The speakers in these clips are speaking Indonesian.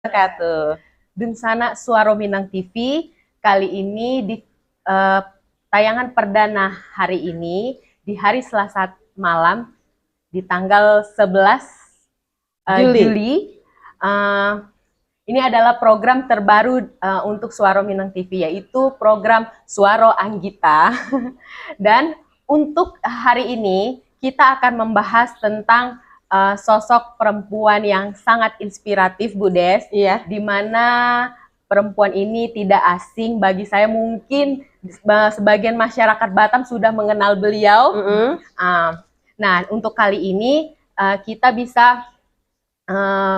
Wabarakatuh. Dunsana Suara Minang TV kali ini di tayangan perdana hari ini di hari Selasa malam di tanggal 11 Juli. Ini adalah program terbaru untuk Suara Minang TV, yaitu program Suara Anggita. Dan untuk hari ini kita akan membahas tentang sosok perempuan yang sangat inspiratif, Bu Des. Iya. Di mana perempuan ini tidak asing bagi saya, mungkin sebagian masyarakat Batam sudah mengenal beliau. Nah, untuk kali ini kita bisa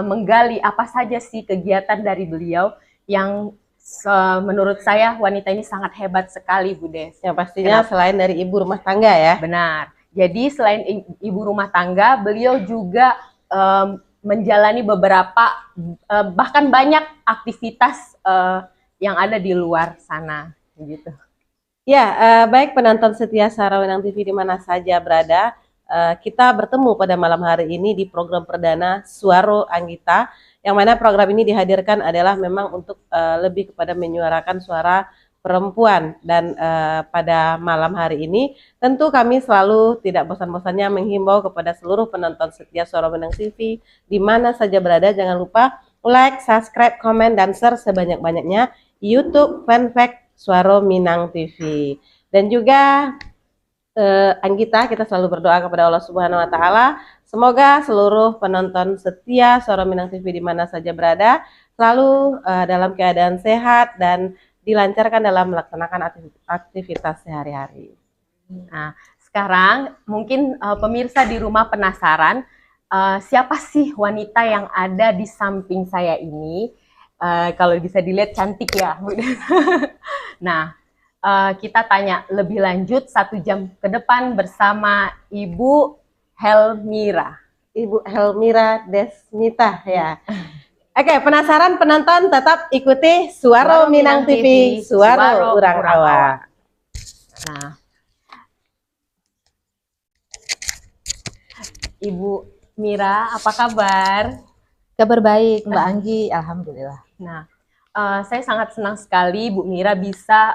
menggali apa saja sih kegiatan dari beliau yang menurut saya wanita ini sangat hebat sekali, Bu Des. Yang pastinya selain dari ibu rumah tangga ya. Benar. Jadi selain ibu rumah tangga, beliau juga menjalani beberapa bahkan banyak aktivitas yang ada di luar sana, gitu. Ya, baik penonton setia Suara Minang TV di mana saja berada, kita bertemu pada malam hari ini di program perdana Suara Anggita, yang mana program ini dihadirkan adalah memang untuk lebih kepada menyuarakan suara perempuan. Dan pada malam hari ini tentu kami selalu tidak bosan-bosannya menghimbau kepada seluruh penonton setia Suara Minang TV di mana saja berada, jangan lupa like, subscribe, komen, dan share sebanyak-banyaknya YouTube fanpage Suara Minang TV. Dan juga Anggita, kita selalu berdoa kepada Allah Subhanahu wa Ta'ala, semoga seluruh penonton setia Suara Minang TV di mana saja berada selalu dalam keadaan sehat dan dilancarkan dalam melaksanakan aktivitas sehari-hari. Nah, sekarang mungkin pemirsa di rumah penasaran siapa sih wanita yang ada di samping saya ini? Kalau bisa dilihat cantik ya. Nah, kita tanya lebih lanjut 1 jam ke depan bersama Ibu Helmira. Ibu Helmira Desmita ya. Oke, penasaran penonton, tetap ikuti Suara Minang TV, Suara Urang Awa. Nah, Ibu Mira, apa kabar? Kabar baik, Mbak Anggi, alhamdulillah. Nah, saya sangat senang sekali Bu Mira bisa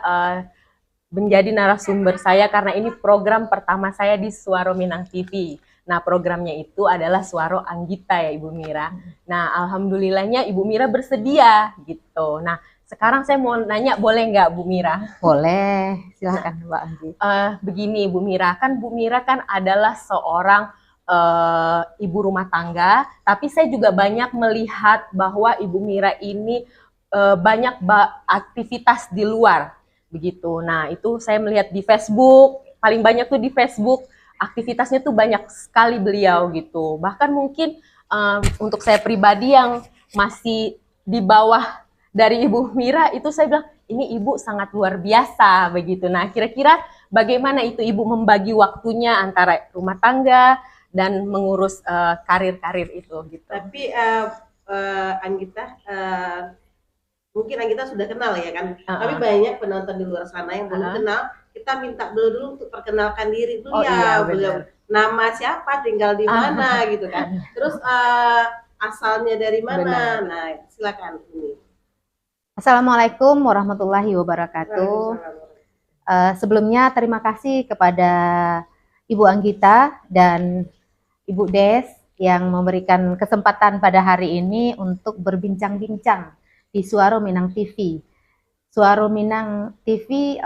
menjadi narasumber saya karena ini program pertama saya di Suara Minang TV. Nah, programnya itu adalah Suara Anggita ya Ibu Mira. Nah, alhamdulillahnya Ibu Mira bersedia gitu. Nah, sekarang saya mau nanya, boleh nggak Bu Mira? Boleh, silakan Mbak Anggi. Begini Bu Mira, Bu Mira kan adalah seorang ibu rumah tangga, tapi saya juga banyak melihat bahwa Ibu Mira ini banyak aktivitas di luar, begitu. Nah, itu saya melihat di Facebook, paling banyak tuh di Facebook, aktivitasnya tuh banyak sekali beliau gitu. Bahkan mungkin untuk saya pribadi yang masih di bawah dari Ibu Mira, itu saya bilang, ini Ibu sangat luar biasa, begitu. Nah, kira-kira bagaimana itu Ibu membagi waktunya antara rumah tangga dan mengurus karir-karir itu gitu. Tapi Anggita, mungkin Anggita sudah kenal ya kan, tapi banyak penonton di luar sana yang belum kenal. Kita minta dulu untuk perkenalkan diri dulu. Iya, belum nama siapa, tinggal di mana gitu kan, terus asalnya dari mana. Nah, silakan ini. Assalamualaikum warahmatullahi wabarakatuh. Sebelumnya terima kasih kepada Ibu Anggita dan Ibu Des yang memberikan kesempatan pada hari ini untuk berbincang-bincang di Suara Minang TV. Suara Minang TV,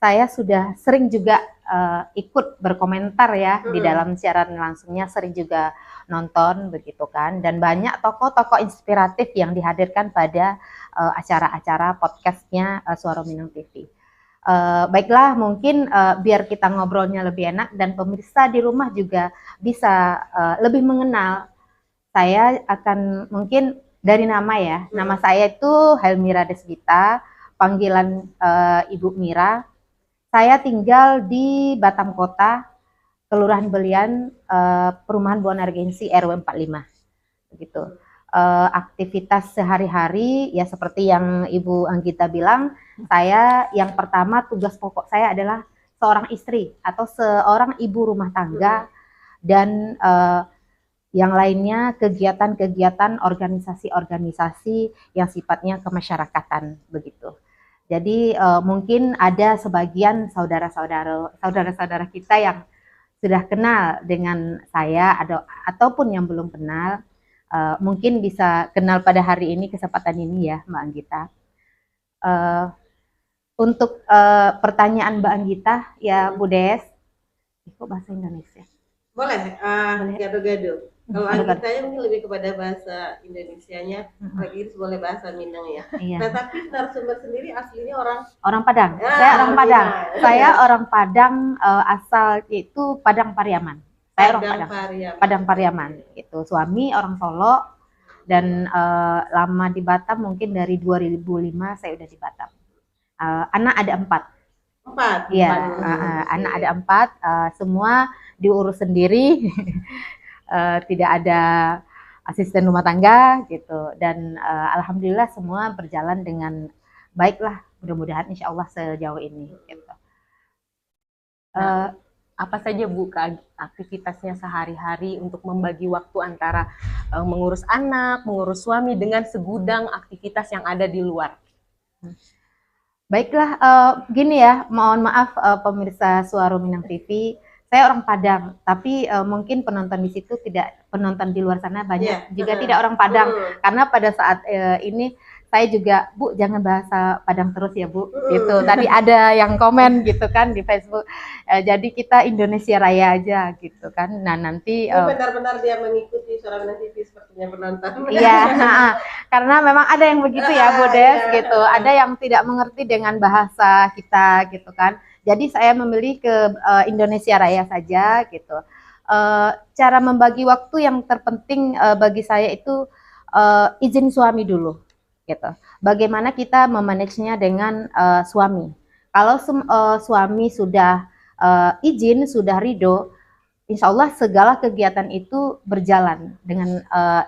saya sudah sering juga ikut berkomentar ya di dalam siaran langsungnya, sering juga nonton begitu kan, dan banyak tokoh-tokoh inspiratif yang dihadirkan pada acara-acara podcastnya Suara Minang TV. Baiklah, mungkin biar kita ngobrolnya lebih enak dan pemirsa di rumah juga bisa lebih mengenal, saya akan mungkin dari nama ya. Nama saya itu Helmira Desmita, panggilan Ibu Mira. Saya tinggal di Batam Kota, Kelurahan Belian, Perumahan Bonargensi RW 45. Begitu. Aktivitas sehari-hari ya seperti yang Ibu Anggita bilang, saya yang pertama tugas pokok saya adalah seorang istri atau seorang ibu rumah tangga, dan yang lainnya kegiatan-kegiatan organisasi-organisasi yang sifatnya kemasyarakatan begitu. Jadi mungkin ada sebagian saudara-saudara kita yang sudah kenal dengan saya ataupun yang belum kenal, mungkin bisa kenal pada hari ini, kesempatan ini ya Mbak Anggita. Untuk pertanyaan Mbak Anggita ya Bu Des, kok bahasa Indonesia? Boleh, gado-gado. Kalau Anggitanya mungkin lebih kepada bahasa Indonesianya, lagi boleh bahasa Minang ya. Iya. Nah tapi narasumber sendiri aslinya orang Padang. Ya, Saya orang Padang. ya. Saya orang Padang, asal itu Padang Pariaman. Saya orang Padang. Padang Pariaman. Itu suami orang Solo dan lama di Batam mungkin dari 2005 saya udah di Batam. Anak ada 4. Iya, anak ada 4, semua diurus sendiri, tidak ada asisten rumah tangga gitu. Dan alhamdulillah semua berjalan dengan baiklah, mudah-mudahan insya Allah sejauh ini. Gitu. Apa saja Bu aktivitasnya sehari-hari untuk membagi waktu antara mengurus anak, mengurus suami dengan segudang aktivitas yang ada di luar? Baiklah, gini ya, mohon maaf pemirsa Suara Minang TV, saya orang Padang, tapi mungkin penonton di situ penonton di luar sana banyak juga tidak orang Padang, karena pada saat ini saya juga, Bu jangan bahasa Padang terus ya Bu, gitu. Tadi ada yang komen gitu kan di Facebook, jadi kita Indonesia Raya aja gitu kan. Nah nanti benar-benar dia mengikuti Suara Minang TV sepertinya penonton. Iya, karena memang ada yang begitu ya Bu Des gitu, ada yang tidak mengerti dengan bahasa kita gitu kan. Jadi saya memilih ke Indonesia Raya saja gitu. Cara membagi waktu yang terpenting bagi saya itu izin suami dulu. Gitu. Bagaimana kita memanagenya dengan suami. Kalau suami sudah izin, sudah ridho, insya Allah segala kegiatan itu berjalan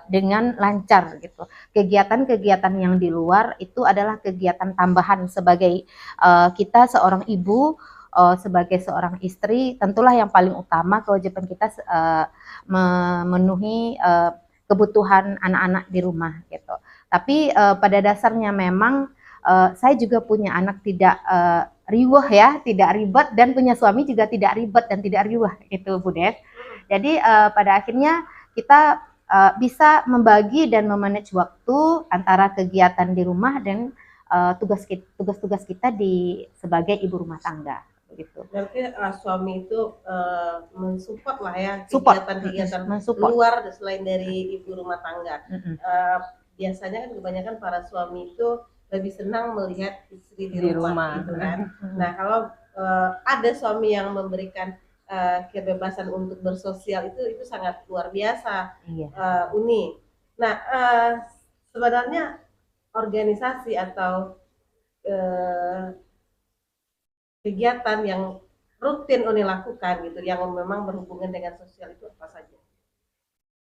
dengan lancar gitu. Kegiatan-kegiatan yang di luar itu adalah kegiatan tambahan sebagai kita seorang ibu, sebagai seorang istri, tentulah yang paling utama kewajiban kita memenuhi kebutuhan anak-anak di rumah gitu. Tapi pada dasarnya memang saya juga punya anak tidak riweh ya, tidak ribet, dan punya suami juga tidak ribet dan tidak riweh itu Bu Des. Jadi pada akhirnya kita bisa membagi dan memanage waktu antara kegiatan di rumah dan tugas-tugas kita sebagai ibu rumah tangga. Begitu. Berarti suami itu mensupport lah ya kegiatan-kegiatan luar selain dari ibu rumah tangga. Biasanya kan kebanyakan para suami itu lebih senang melihat istri di rumah gitu kan. Nah kalau ada suami yang memberikan kebebasan untuk bersosial itu sangat luar biasa, Uni. Nah sebenarnya organisasi atau kegiatan yang rutin Uni lakukan gitu yang memang berhubungan dengan sosial itu apa saja?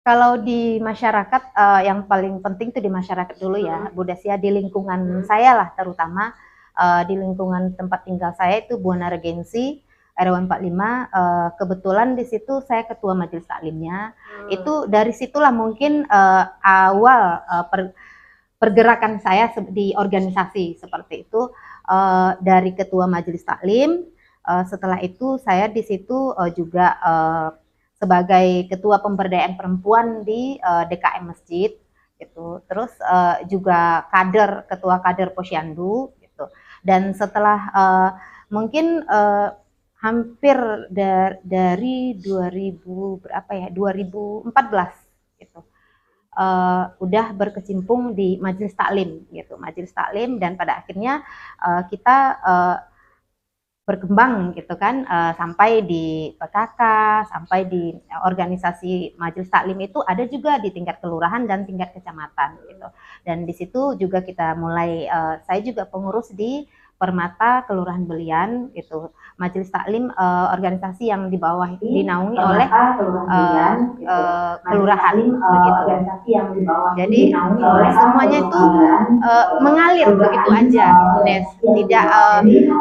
Kalau di masyarakat yang paling penting itu di masyarakat dulu ya, Bu Desia, di lingkungan saya lah terutama di lingkungan tempat tinggal saya itu Buana Regensi RW 45, kebetulan di situ saya ketua majelis taklimnya. Itu dari situlah mungkin awal pergerakan saya di organisasi seperti itu, dari ketua majelis taklim. Setelah itu saya di situ juga sebagai ketua pemberdayaan perempuan di DKM Masjid gitu. Terus juga ketua kader Posyandu gitu. Dan setelah mungkin hampir dari 2014 gitu. Udah berkecimpung di majelis taklim gitu, majelis taklim, dan pada akhirnya kita berkembang gitu kan, sampai di PKK, sampai di organisasi majelis taklim itu ada juga di tingkat kelurahan dan tingkat kecamatan gitu. Dan di situ juga kita mulai, saya juga pengurus di Permata Kelurahan Belian itu, majelis taklim organisasi yang di bawah dinaungi oleh kelurahan begitu. Jadi semuanya itu mengalir begitu aja, Des.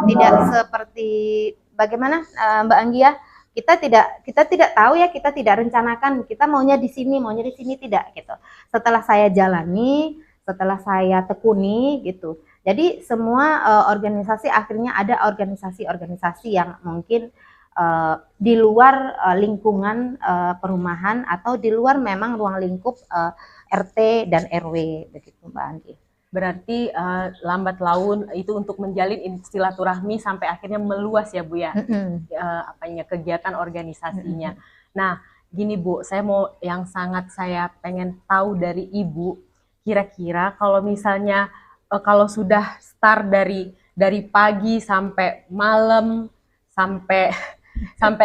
Tidak seperti bagaimana Mbak Anggia, Kita tidak tahu ya, kita tidak rencanakan kita maunya di sini tidak gitu. Setelah saya jalani, setelah saya tekuni gitu. Jadi semua organisasi akhirnya ada organisasi-organisasi yang mungkin di luar lingkungan perumahan atau di luar memang ruang lingkup RT dan RW begitu Mbak Anggi. Berarti lambat laun itu untuk menjalin silaturahmi sampai akhirnya meluas ya Bu ya, kegiatan organisasinya. Nah gini Bu, saya mau yang sangat saya pengen tahu dari Ibu, kira-kira kalau misalnya kalau sudah start dari pagi sampai malam sampai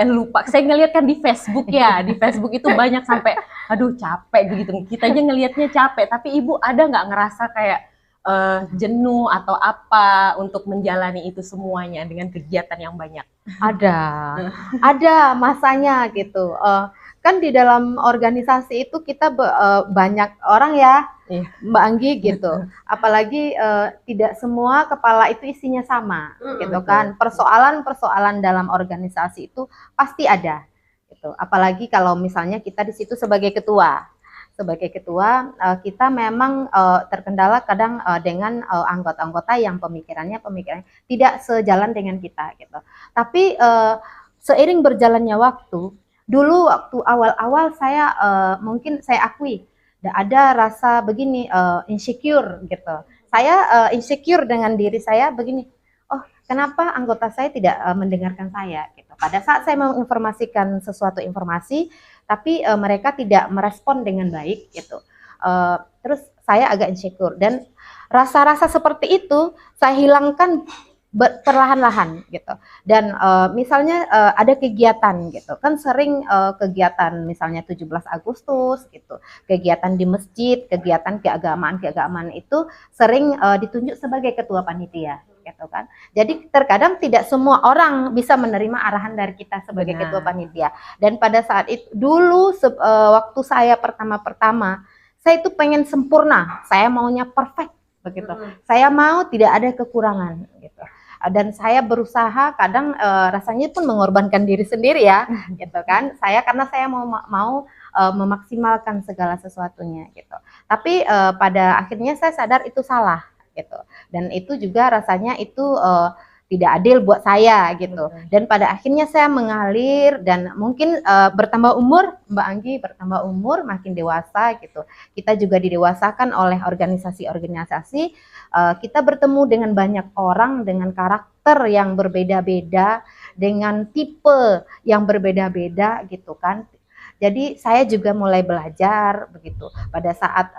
lupa. Saya ngeliat kan di Facebook ya, di Facebook itu banyak sampai aduh capek begitu. Kita aja ngelihatnya capek, tapi Ibu ada nggak ngerasa kayak jenuh atau apa untuk menjalani itu semuanya dengan kegiatan yang banyak? Ada masanya gitu. Kan di dalam organisasi itu kita banyak orang ya, Mbak Anggi gitu. Apalagi tidak semua kepala itu isinya sama, gitu kan. Persoalan-persoalan dalam organisasi itu pasti ada, gitu. Apalagi kalau misalnya kita di situ sebagai ketua. Kita memang terkendala kadang dengan anggota-anggota yang pemikirannya tidak sejalan dengan kita gitu. Tapi seiring berjalannya waktu, dulu waktu awal-awal saya mungkin saya akui ada rasa begini insecure gitu. Saya insecure dengan diri saya begini. Oh, kenapa anggota saya tidak mendengarkan saya gitu. Pada saat saya menginformasikan sesuatu informasi, tapi mereka tidak merespon dengan baik gitu. Terus saya agak insecure dan rasa-rasa seperti itu saya hilangkan perlahan-lahan gitu. Dan misalnya ada kegiatan gitu kan, sering kegiatan misalnya 17 Agustus gitu, kegiatan di masjid, kegiatan keagamaan itu sering ditunjuk sebagai ketua panitia gitu kan. Jadi terkadang tidak semua orang bisa menerima arahan dari kita sebagai ketua panitia. Dan pada saat itu dulu waktu saya pertama-pertama, saya itu pengen sempurna, saya maunya perfect begitu. Saya mau tidak ada kekurangan gitu. Dan saya berusaha kadang rasanya pun mengorbankan diri sendiri ya, gitu kan. Karena saya mau memaksimalkan segala sesuatunya gitu. Tapi pada akhirnya saya sadar itu salah gitu. Dan itu juga rasanya itu tidak adil buat saya gitu. Dan pada akhirnya saya mengalir dan mungkin bertambah umur, Mbak Anggi, bertambah umur makin dewasa gitu. Kita juga didewasakan oleh organisasi-organisasi. Kita bertemu dengan banyak orang dengan karakter yang berbeda-beda, dengan tipe yang berbeda-beda gitu kan. Jadi saya juga mulai belajar begitu. Pada saat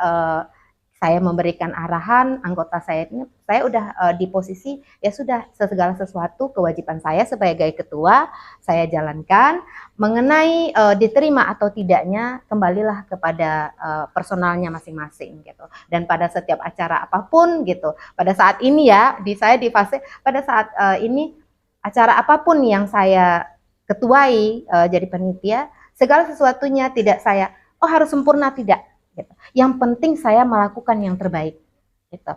saya memberikan arahan, anggota saya ini, saya udah di posisi ya sudah segala sesuatu kewajiban saya sebagai ketua saya jalankan. Mengenai diterima atau tidaknya kembalilah kepada personalnya masing-masing gitu. Dan pada setiap acara apapun gitu, pada saat ini ya saya di fase pada saat ini acara apapun yang saya ketuai jadi panitia, segala sesuatunya tidak saya harus sempurna, tidak. Gitu. Yang penting saya melakukan yang terbaik. Gitu.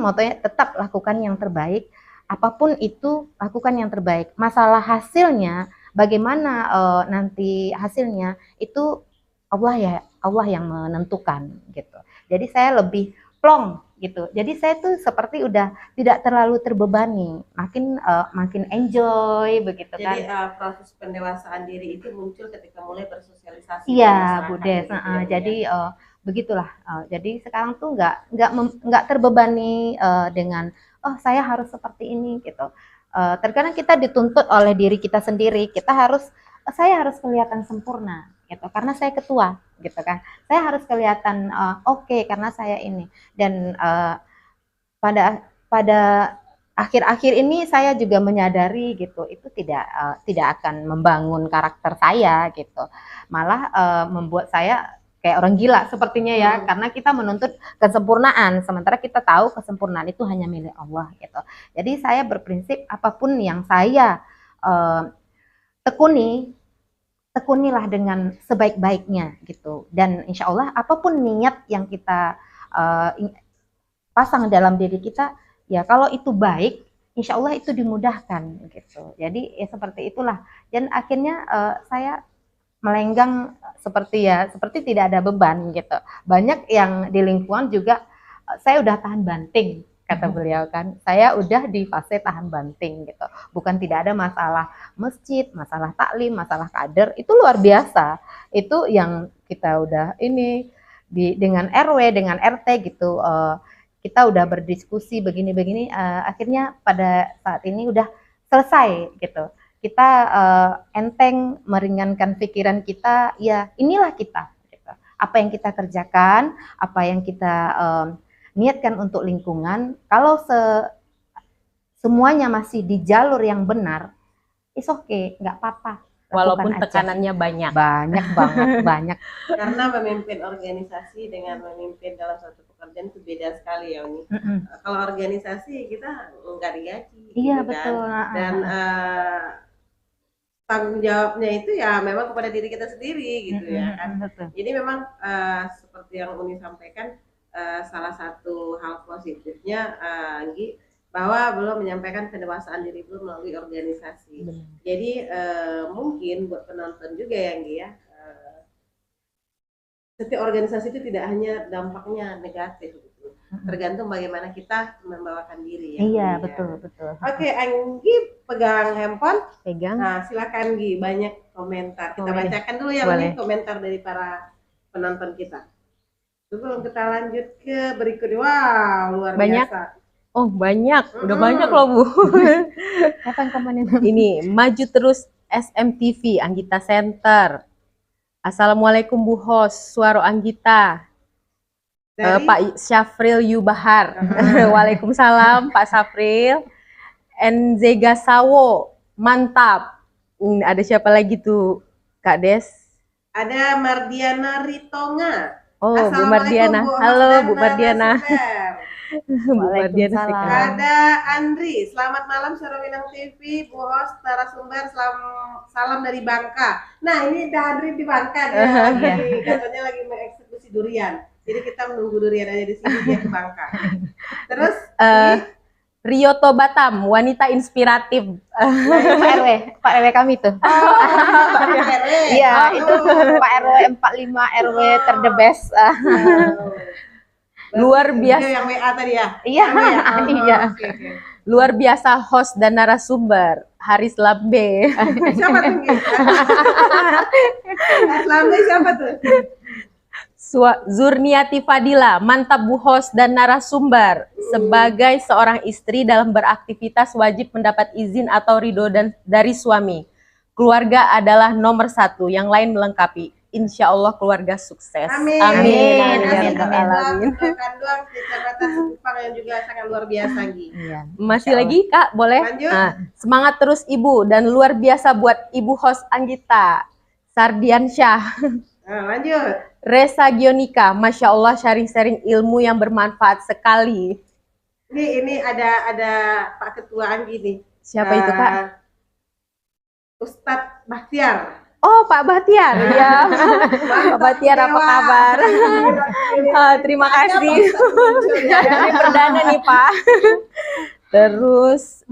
Motonya tetap lakukan yang terbaik. Apapun itu lakukan yang terbaik. Masalah hasilnya, bagaimana nanti hasilnya itu Allah yang menentukan. Gitu. Jadi saya lebih plong gitu. Jadi saya tuh seperti udah tidak terlalu terbebani, makin enjoy begitu kan. Jadi proses pendewasaan diri itu muncul ketika mulai bersosialisasi. Iya, Bu Des. Gitu, jadi begitulah. Jadi sekarang tuh nggak terbebani dengan saya harus seperti ini gitu. Terkadang kita dituntut oleh diri kita sendiri. Saya harus kelihatan sempurna gitu karena saya ketua gitu kan. Saya harus kelihatan oke, karena saya ini. Dan pada akhir-akhir ini saya juga menyadari gitu, itu tidak akan membangun karakter saya gitu. Malah membuat saya kayak orang gila sepertinya ya, karena kita menuntut kesempurnaan, sementara kita tahu kesempurnaan itu hanya milik Allah gitu. Jadi saya berprinsip apapun yang saya tekunilah dengan sebaik-baiknya gitu. Dan insya Allah apapun niat yang kita pasang dalam diri kita, ya kalau itu baik, insya Allah itu dimudahkan gitu. Jadi ya seperti itulah. Dan akhirnya saya melenggang seperti tidak ada beban gitu. Banyak yang di lingkungan juga saya udah tahan banting kata beliau kan. Saya udah di fase tahan banting gitu. Bukan tidak ada masalah masjid, masalah taklim, masalah kader, itu luar biasa. Itu yang kita udah ini dengan RW, dengan RT gitu. Kita udah berdiskusi begini-begini, akhirnya pada saat ini udah selesai gitu. Kita enteng meringankan pikiran kita, ya inilah kita. Gitu. Apa yang kita kerjakan, apa yang kita niatkan untuk lingkungan, kalau semuanya masih di jalur yang benar, it's okay, nggak apa-apa. Walaupun tekanannya banyak. Banyak banget, banyak. Karena memimpin organisasi dengan memimpin dalam satu pekerjaan itu beda sekali ya Uni. Kalau organisasi kita nggak digaji. Iya gitu betul. Kan? Dan tanggung jawabnya itu ya memang kepada diri kita sendiri gitu ya kan. Betul. Jadi memang seperti yang Uni sampaikan, salah satu hal positifnya Anggi, bahwa belum menyampaikan kedewasaan diri belum melalui organisasi. Jadi mungkin buat penonton juga ya Anggi ya, setiap organisasi itu tidak hanya dampaknya negatif gitu. Tergantung bagaimana kita membawakan diri ya. Iya ya. Betul. Oke, Anggi pegang handphone. Pegang. Nah, silakan Anggi, banyak komentar. Kita bacakan dulu ya Anggi, komentar dari para penonton kita. Sebelum kita lanjut ke berikutnya. Wow, luar biasa. Oh banyak, udah banyak loh Bu. Kapan komenin? Ini maju terus SMTV Anggita Center. Assalamualaikum Bu Host, Suara Anggita. Pak Syafril Yubahar. Waalaikumsalam Pak Syafril. Enzega Sawo, mantap. Ada siapa lagi tuh Kak Des? Ada Mardiana Ritonga. Oh Bu Mardiana. Halo Bu Mardiana. Bu Mardiana. Ada Andri, selamat malam Suara Minang TV, Bu Host, narasumber, salam dari Bangka. Nah ini ada Andri di Bangka, dia katanya lagi mengeksekusi durian. Jadi kita menunggu durian aja di sini, dia ke Bangka. Terus Rioto Batam, wanita inspiratif. Pak RW kami tuh. Pak RW. Iya, itu Pak RW 45 RW the best. Luar biasa yang WA tadi ya. Iya. Iya. Luar biasa host dan narasumber Haris Lambe. Siapa tuh? Haris Lambe siapa tuh? Zurniati Fadila, mantap Bu host dan narasumber. Sebagai seorang istri dalam beraktivitas wajib mendapat izin atau ridho dari suami. Keluarga adalah nomor satu, yang lain melengkapi. Insya Allah keluarga sukses. Amin. Amin. Amin. Kandung Kecamatan Sekupang yang juga sangat luar biasa Gi. Iya. Masih lagi Kak, boleh? Lanjut. Nah, semangat terus Ibu dan luar biasa buat Ibu host Anggita Sardiansyah. Nah, lanjut. Resa Gionika, Masya Allah sharing-sharing ilmu yang bermanfaat sekali. Ini ada Pak Ketua Anggi nih. Siapa itu Kak? Ustadz Bahtiar. Oh Pak Bahtiar, ya. Pak Bahtiar apa kabar? Terima kasih. Ini perdana nih Pak. Terus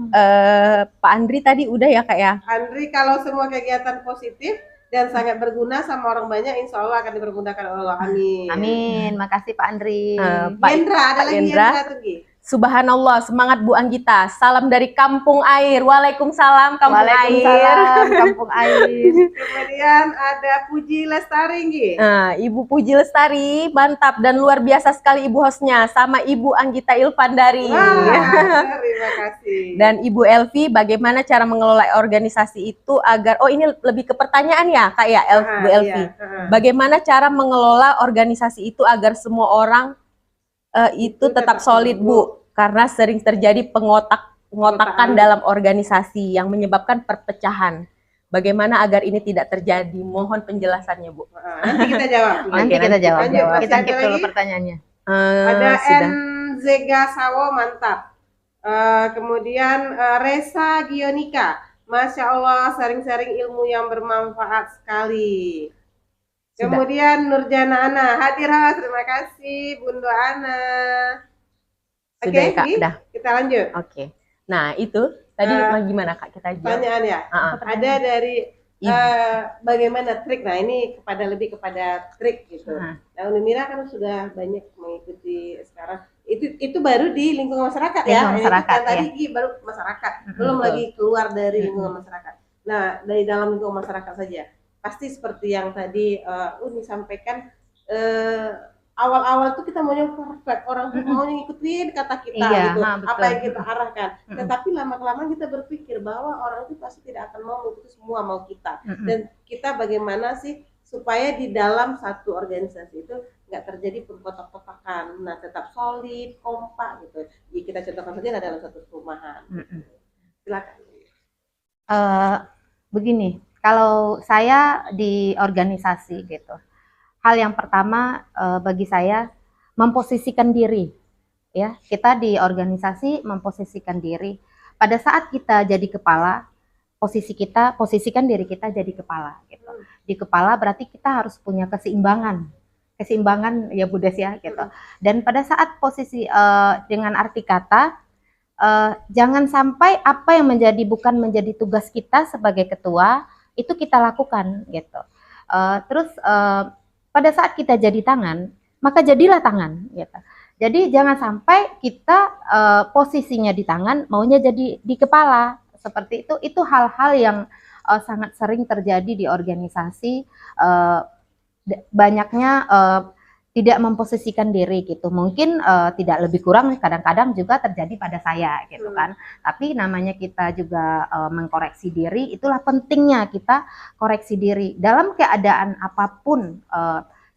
Pak Andri tadi udah ya Kak ya? Andri, kalau semua kegiatan positif dan sangat berguna sama orang banyak, insya Allah akan dipergunakan oleh Allah. Amin. Amin. Makasih Pak Andri. Pak Hendra, ada lagi Hendra. Hendra tuh Gi. Subhanallah, semangat Bu Anggita. Salam dari Kampung Air. Waalaikumsalam Kampung Air. Kampung Air. Kemudian ada Puji Lestari Gi. Nah, Ibu Puji Lestari, mantap dan luar biasa sekali Ibu hostnya, sama Ibu Anggita Ilvandari. Terima kasih. Dan Ibu Elvi, bagaimana cara mengelola organisasi itu agar, oh ini lebih ke pertanyaan ya Kak ya, Bu Elvi. Iya. Bagaimana cara mengelola organisasi itu agar semua orang itu tetap solid Bu? Karena sering terjadi pengotakan dalam organisasi yang menyebabkan perpecahan. Bagaimana agar ini tidak terjadi? Mohon penjelasannya Bu. Nanti kita jawab. Nanti kita jawab. Lanjut, Kita masih keep ada dulu lagi? pertanyaannya. Ada Sudah. Enzega Sawo, mantap. Kemudian Resa Gionika, Masya Allah, sharing-sharing ilmu yang bermanfaat sekali. Sudah. Kemudian Nurjana Ana, hadir, terima kasih Bunda Ana. Sudah ya, Oke, Kak, Gi, udah. kita lanjut. Oke. Nah, itu tadi gimana Kak kita jawab? Pertanyaan ya. Ada dari bagaimana trik. Nah, ini lebih kepada trik gitu. Nah, Uni Mira kan sudah banyak mengikuti sekarang. Itu baru di lingkungan masyarakat ya. Masyarakat, yang tadi baru masyarakat, belum lagi keluar dari lingkungan masyarakat. Nah, dari dalam lingkungan masyarakat saja, pasti seperti yang tadi Uni sampaikan, awal-awal tuh kita maunya perfect, orang tuh maunya ngikutin kata kita gitu, apa yang kita arahkan. Tetapi lama-kelamaan kita berpikir bahwa orang itu pasti tidak akan mau mengikuti semua mau kita. Dan kita bagaimana sih supaya di dalam satu organisasi itu nggak terjadi pengkotak-kotakan, nah tetap solid, kompak gitu. Jadi kita contohkan saja dalam satu perumahan. Silakan. Begini, kalau saya di organisasi gitu, hal yang pertama bagi saya memposisikan diri, ya. Kita di organisasi memposisikan diri. Pada saat kita jadi kepala, posisikan diri kita jadi kepala. Gitu. Di kepala berarti kita harus punya keseimbangan ya Bu Des ya, gitu. Dan pada saat posisi dengan arti kata, jangan sampai apa yang bukan menjadi tugas kita sebagai ketua itu kita lakukan, gitu. Terus pada saat kita jadi tangan, maka jadilah tangan, gitu. Jadi jangan sampai kita posisinya di tangan, maunya jadi di kepala, seperti itu. Itu hal-hal yang sangat sering terjadi di organisasi. Banyaknya tidak memposisikan diri gitu. Mungkin tidak lebih kurang kadang-kadang juga terjadi pada saya gitu kan. Tapi namanya kita juga mengkoreksi diri, itulah pentingnya kita koreksi diri dalam keadaan apapun,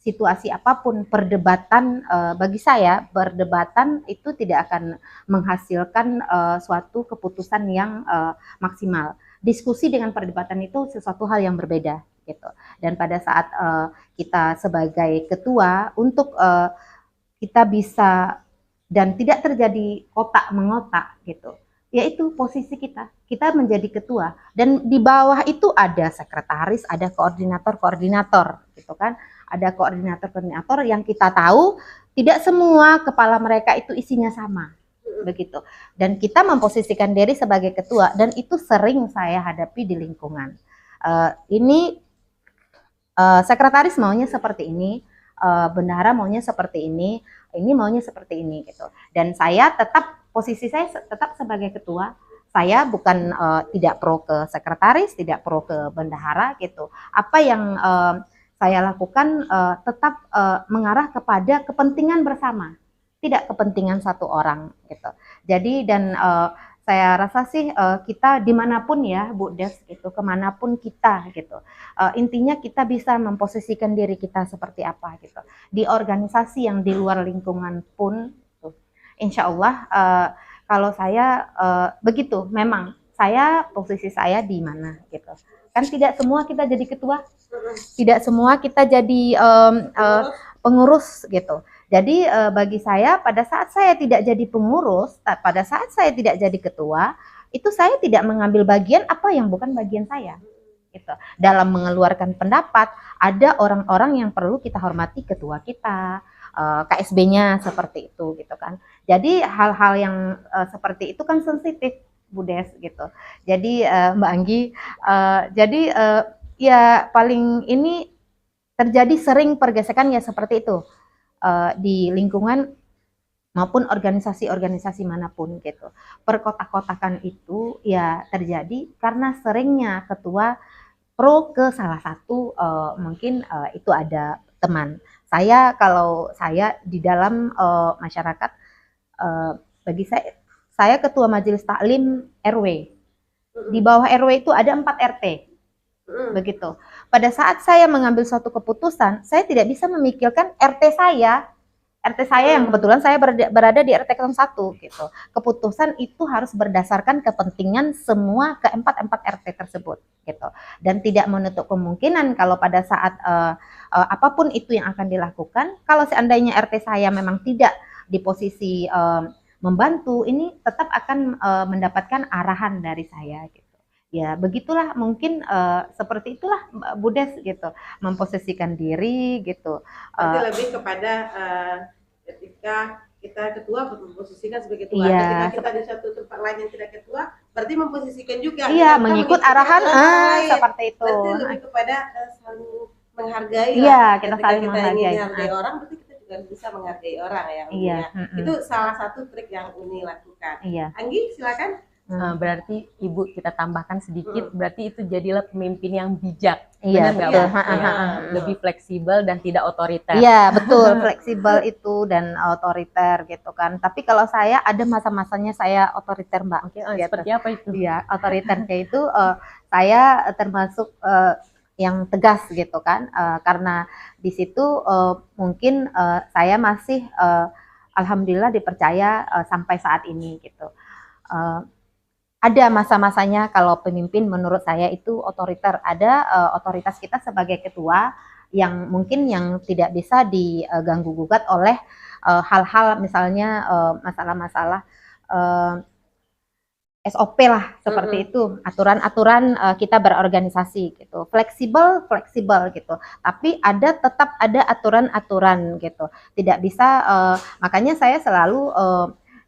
situasi apapun. Perdebatan bagi saya, perdebatan itu tidak akan menghasilkan suatu keputusan yang maksimal. Diskusi dengan perdebatan itu sesuatu hal yang berbeda gitu. Dan pada saat kita sebagai ketua untuk kita bisa dan tidak terjadi kotak mengotak gitu, yaitu posisi kita menjadi ketua, dan di bawah itu ada sekretaris, ada koordinator gitu kan, ada koordinator yang kita tahu tidak semua kepala mereka itu isinya sama begitu, dan kita memposisikan diri sebagai ketua, dan itu sering saya hadapi di lingkungan. Ini sekretaris maunya seperti ini, bendahara maunya seperti ini maunya seperti ini gitu. Dan saya tetap, posisi saya tetap sebagai ketua, saya bukan tidak pro ke sekretaris, tidak pro ke bendahara gitu. Apa yang saya lakukan tetap mengarah kepada kepentingan bersama, tidak kepentingan satu orang gitu. Jadi dan saya rasa sih kita dimanapun ya Bu Des gitu, kemanapun kita gitu, intinya kita bisa memposisikan diri kita seperti apa gitu. Di organisasi yang di luar lingkungan pun, gitu. Insya Allah kalau saya begitu, memang posisi saya di mana gitu. Kan tidak semua kita jadi ketua, tidak semua kita jadi pengurus gitu. Jadi bagi saya pada saat saya tidak jadi pengurus, pada saat saya tidak jadi ketua, itu saya tidak mengambil bagian apa yang bukan bagian saya. Gitu. Dalam mengeluarkan pendapat, ada orang-orang yang perlu kita hormati, ketua kita, KSB-nya seperti itu gitu kan. Jadi hal-hal yang seperti itu kan sensitif Bu Des gitu. Jadi Mbak Anggi, ya paling ini terjadi sering pergesekan ya seperti itu. Di lingkungan maupun organisasi-organisasi manapun gitu. Perkotak-kotakan itu ya terjadi karena seringnya ketua pro ke salah satu, mungkin itu ada teman. Kalau saya di dalam masyarakat, bagi saya ketua majelis taklim RW. Di bawah RW itu ada 4 RT. Begitu. Pada saat saya mengambil suatu keputusan, saya tidak bisa memikirkan RT saya yang kebetulan saya berada di RT 1 gitu. Keputusan itu harus berdasarkan kepentingan semua keempat RT tersebut gitu. Dan tidak menutup kemungkinan kalau pada saat apapun itu yang akan dilakukan, kalau seandainya RT saya memang tidak di posisi membantu, ini tetap akan mendapatkan arahan dari saya gitu. Ya begitulah, mungkin seperti itulah Bu Des gitu, memposisikan diri gitu. Nanti lebih kepada ketika kita ketua memposisikan sebagai ketua. Iya. Ketika kita di satu tempat lain yang tidak ketua, berarti memposisikan juga. Iya, Kita mengikut mengikuti arahan orang lain. seperti itu. Berarti lebih kepada saling menghargai. Iya, lah. kita Ketika saling kita menghargai. ingin menghargai orang, berarti kita juga bisa menghargai orang ya. Iya. Itu salah satu trik yang Uni lakukan. Iya. Anggi, silakan. Berarti Ibu kita tambahkan sedikit, berarti itu jadilah pemimpin yang bijak. Iya, Benar nggak, betul. Bu? Ya, lebih fleksibel dan tidak otoriter. Iya, betul, fleksibel itu dan otoriter gitu kan. Tapi kalau saya ada masa-masanya saya otoriter, Mbak. Oke, Gitu. seperti apa itu? Iya, otoriternya itu saya termasuk yang tegas gitu kan. Karena di situ mungkin saya masih alhamdulillah dipercaya sampai saat ini gitu. Ada masa-masanya kalau pemimpin menurut saya itu otoriter. Ada otoritas kita sebagai ketua yang mungkin yang tidak bisa diganggu gugat oleh hal-hal misalnya masalah-masalah SOP lah seperti itu, aturan-aturan kita berorganisasi gitu. Fleksibel gitu. Tapi tetap ada aturan-aturan gitu. Tidak bisa makanya saya selalu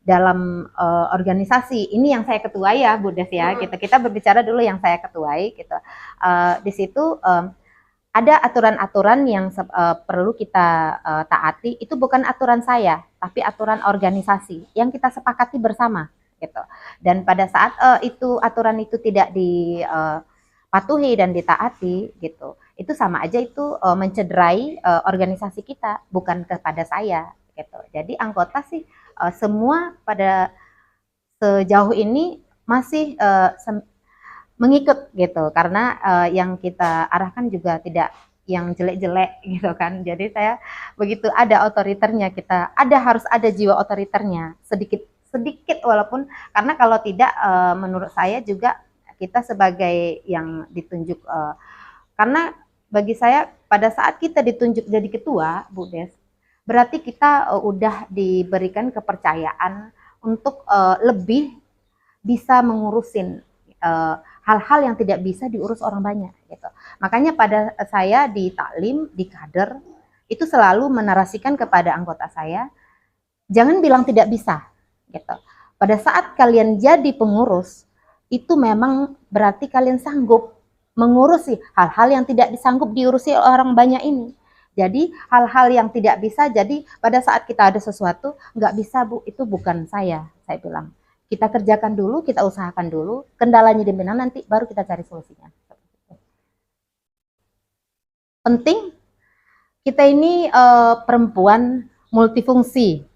dalam organisasi ini yang saya ketuai ya Bu Des ya, kita berbicara dulu yang saya ketuai gitu. Di situ ada aturan-aturan yang perlu kita taati. Itu bukan aturan saya, tapi aturan organisasi yang kita sepakati bersama gitu. Dan pada saat aturan itu tidak dipatuhi dan ditaati gitu, itu sama aja itu mencederai organisasi kita, bukan kepada saya gitu. Jadi anggota sih semua pada sejauh ini masih mengikut gitu, karena yang kita arahkan juga tidak yang jelek-jelek gitu kan. Jadi saya begitu ada otoriternya, kita harus ada jiwa otoriternya sedikit walaupun, karena kalau tidak menurut saya juga kita sebagai yang ditunjuk karena bagi saya pada saat kita ditunjuk jadi ketua Bu Des, berarti kita udah diberikan kepercayaan untuk lebih bisa mengurusin hal-hal yang tidak bisa diurus orang banyak gitu. Makanya pada saya di taklim, di kader, itu selalu menarasikan kepada anggota saya, jangan bilang tidak bisa gitu. Pada saat kalian jadi pengurus, itu memang berarti kalian sanggup mengurusi hal-hal yang tidak disanggup diurusi orang banyak ini. Jadi hal-hal yang tidak bisa, jadi pada saat kita ada sesuatu, nggak bisa Bu, itu bukan saya bilang. Kita kerjakan dulu, kita usahakan dulu, kendalanya di mana nanti baru kita cari solusinya. Penting, kita ini perempuan multifungsi.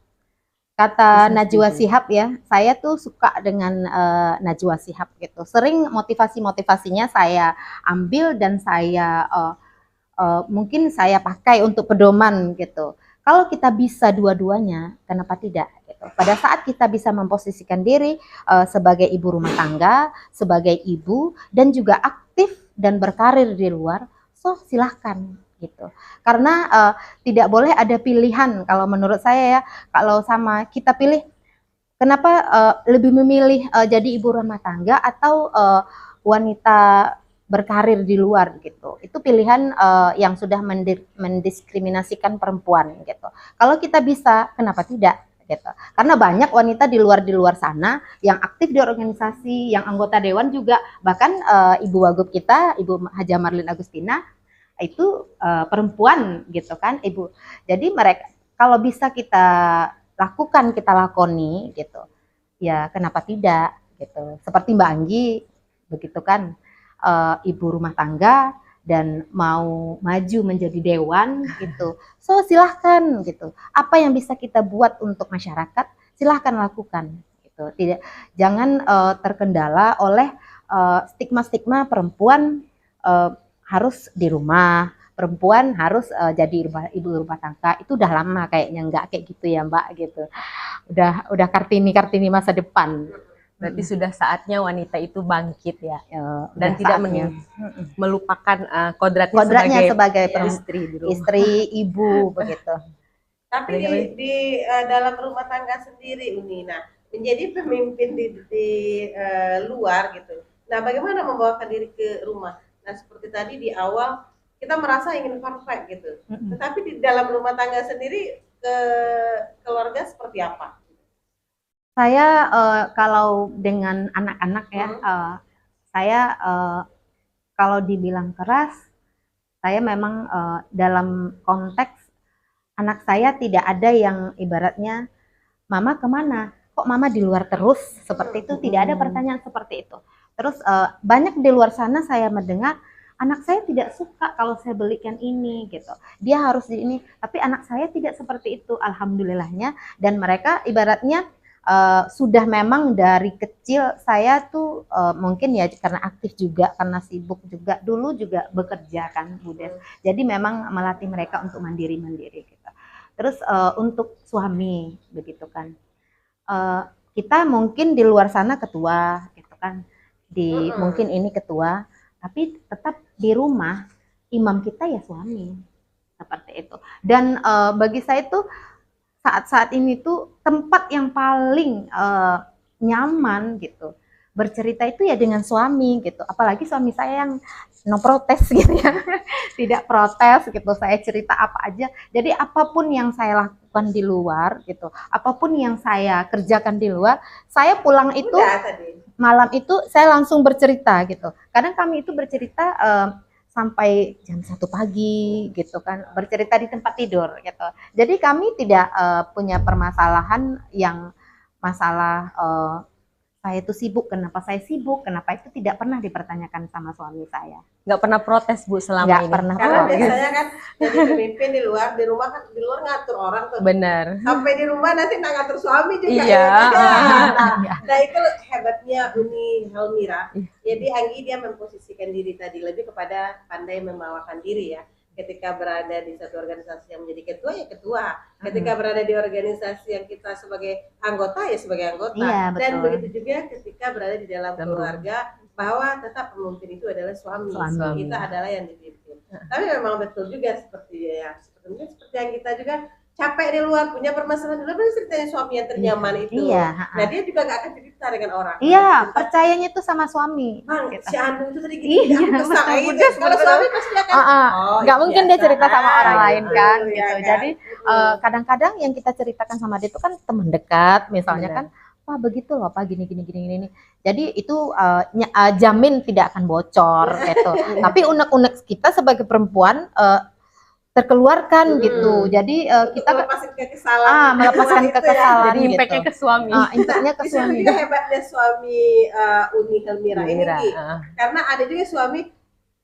Kata Najwa Shihab ya, saya tuh suka dengan Najwa Shihab gitu. Sering motivasinya saya ambil dan saya mungkin saya pakai untuk pedoman gitu. Kalau kita bisa dua-duanya, kenapa tidak? Gitu. Pada saat kita bisa memposisikan diri sebagai ibu rumah tangga, sebagai ibu, dan juga aktif dan berkarir di luar, so silahkan gitu. Karena tidak boleh ada pilihan. Kalau menurut saya ya, kalau sama kita pilih, kenapa lebih memilih jadi ibu rumah tangga atau wanita berkarir di luar gitu. Itu pilihan yang sudah mendiskriminasikan perempuan gitu. Kalau kita bisa, kenapa tidak gitu. Karena banyak wanita di luar sana yang aktif di organisasi, yang anggota dewan juga, bahkan Ibu Wagub kita, Ibu Haja Marlin Agustina itu perempuan gitu kan, Ibu. Jadi mereka kalau bisa kita lakukan, kita lakoni gitu. Ya, kenapa tidak gitu. Seperti Mbak Anggi begitu kan. Ibu rumah tangga dan mau maju menjadi dewan gitu, so silahkan gitu. Apa yang bisa kita buat untuk masyarakat, silahkan lakukan gitu. Jangan terkendala oleh stigma perempuan harus di rumah, perempuan harus jadi ibu rumah tangga. Itu udah lama kayaknya, nggak kayak gitu ya Mbak gitu. Udah Kartini masa depan. Berarti sudah saatnya wanita itu bangkit ya, dan tidak melupakan kodratnya sebagai istri, ibu begitu. Tapi di dalam rumah tangga sendiri Uni, nah menjadi pemimpin di luar gitu. Nah bagaimana membawakan diri ke rumah? Nah seperti tadi di awal kita merasa ingin perfect gitu, tetapi di dalam rumah tangga sendiri ke keluarga seperti apa? Saya kalau dengan anak-anak ya, saya kalau dibilang keras, saya memang dalam konteks anak saya tidak ada yang ibaratnya mama kemana? Kok mama di luar terus? Seperti itu, tidak ada pertanyaan seperti itu. Terus banyak di luar sana saya mendengar anak saya tidak suka kalau saya belikan ini gitu. Dia harus di ini, tapi anak saya tidak seperti itu, alhamdulillahnya. Dan mereka ibaratnya sudah memang dari kecil saya tuh mungkin ya karena aktif juga, karena sibuk juga, dulu juga bekerja kan Bu Des. Jadi memang melatih mereka untuk mandiri-mandiri gitu. Terus untuk suami begitu kan. Kita mungkin di luar sana ketua gitu kan, mungkin ini ketua, tapi tetap di rumah imam kita ya suami, seperti itu. Dan bagi saya itu saat-saat ini tuh tempat yang paling nyaman gitu bercerita itu ya dengan suami gitu, apalagi suami saya yang no protes gitu ya tidak protes gitu, saya cerita apa aja. Jadi apapun yang saya lakukan di luar gitu, apapun yang saya kerjakan di luar, saya pulang itu malam itu saya langsung bercerita gitu. Kadang kami itu bercerita sampai jam 1 pagi gitu kan, bercerita di tempat tidur gitu. Jadi kami tidak punya permasalahan yang masalah saya itu sibuk, kenapa saya sibuk, kenapa itu tidak pernah dipertanyakan sama suami saya. Nggak pernah protes Bu selama Nggak ini? pernah Karena protes. biasanya kan jadi pemimpin di luar, di rumah kan di luar ngatur orang tuh. Benar. Sampai di rumah nanti nggak ngatur suami juga. Iya. Nah itu hebatnya Uni Helmira. Jadi Anggi dia memposisikan diri tadi lebih kepada pandai membawakan diri ya. Ketika berada di satu organisasi yang menjadi ketua ya ketua, ketika berada di organisasi yang kita sebagai anggota ya sebagai anggota. Iya, betul. Dan begitu juga ketika berada di dalam keluarga, bahwa tetap pemimpin itu adalah suami. Kita adalah yang dipimpin. Tapi memang betul juga seperti yang kita juga capek di luar, punya permasalahan di luar, pasti ceritanya suami yang ternyaman itu. Iya. Nah dia juga gak akan cerita dengan orang. Iya, percayanya itu sama suami. Bang, gitu. si Andu itu tadi Iya, gitu. Kalau suami pasti akan nggak mungkin dia cerita sama orang lain kan Iya, gitu. kan? Jadi kadang-kadang yang kita ceritakan sama dia itu kan teman dekat misalnya kan, Pak begitu loh Pak gini. Jadi itu jamin tidak akan bocor gitu. Tapi unek-unek kita sebagai perempuan terkeluarkan gitu. Jadi kita melepaskan kekesalan. melepaskan kekesalan Jadi gitu. impactnya ke suami. Impactnya ke Itu suami. juga hebatnya suami Uni Helmira ini Ki. Karena ada juga suami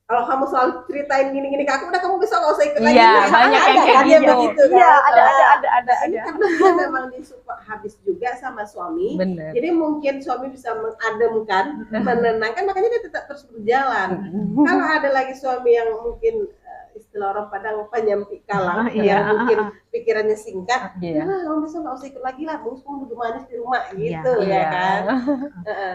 kalau kamu selalu ceritain gini-gini ke aku, udah kamu bisa nggak usah ikut lagi. Iya, banyak yang kayak kan, gitu. begitu kan. Iya, ada. Ini karena dia memang disupport habis juga sama suami. Bener. Jadi mungkin suami bisa mengademkan, menenangkan, makanya dia tetap terus berjalan. Kalau ada lagi suami yang mungkin istilah orang Padang penyempit kalang, yang mungkin pikirannya singkat, kamu bisa nggak usah ikut lagi lah, kamu duduk manis di rumah gitu ya kan.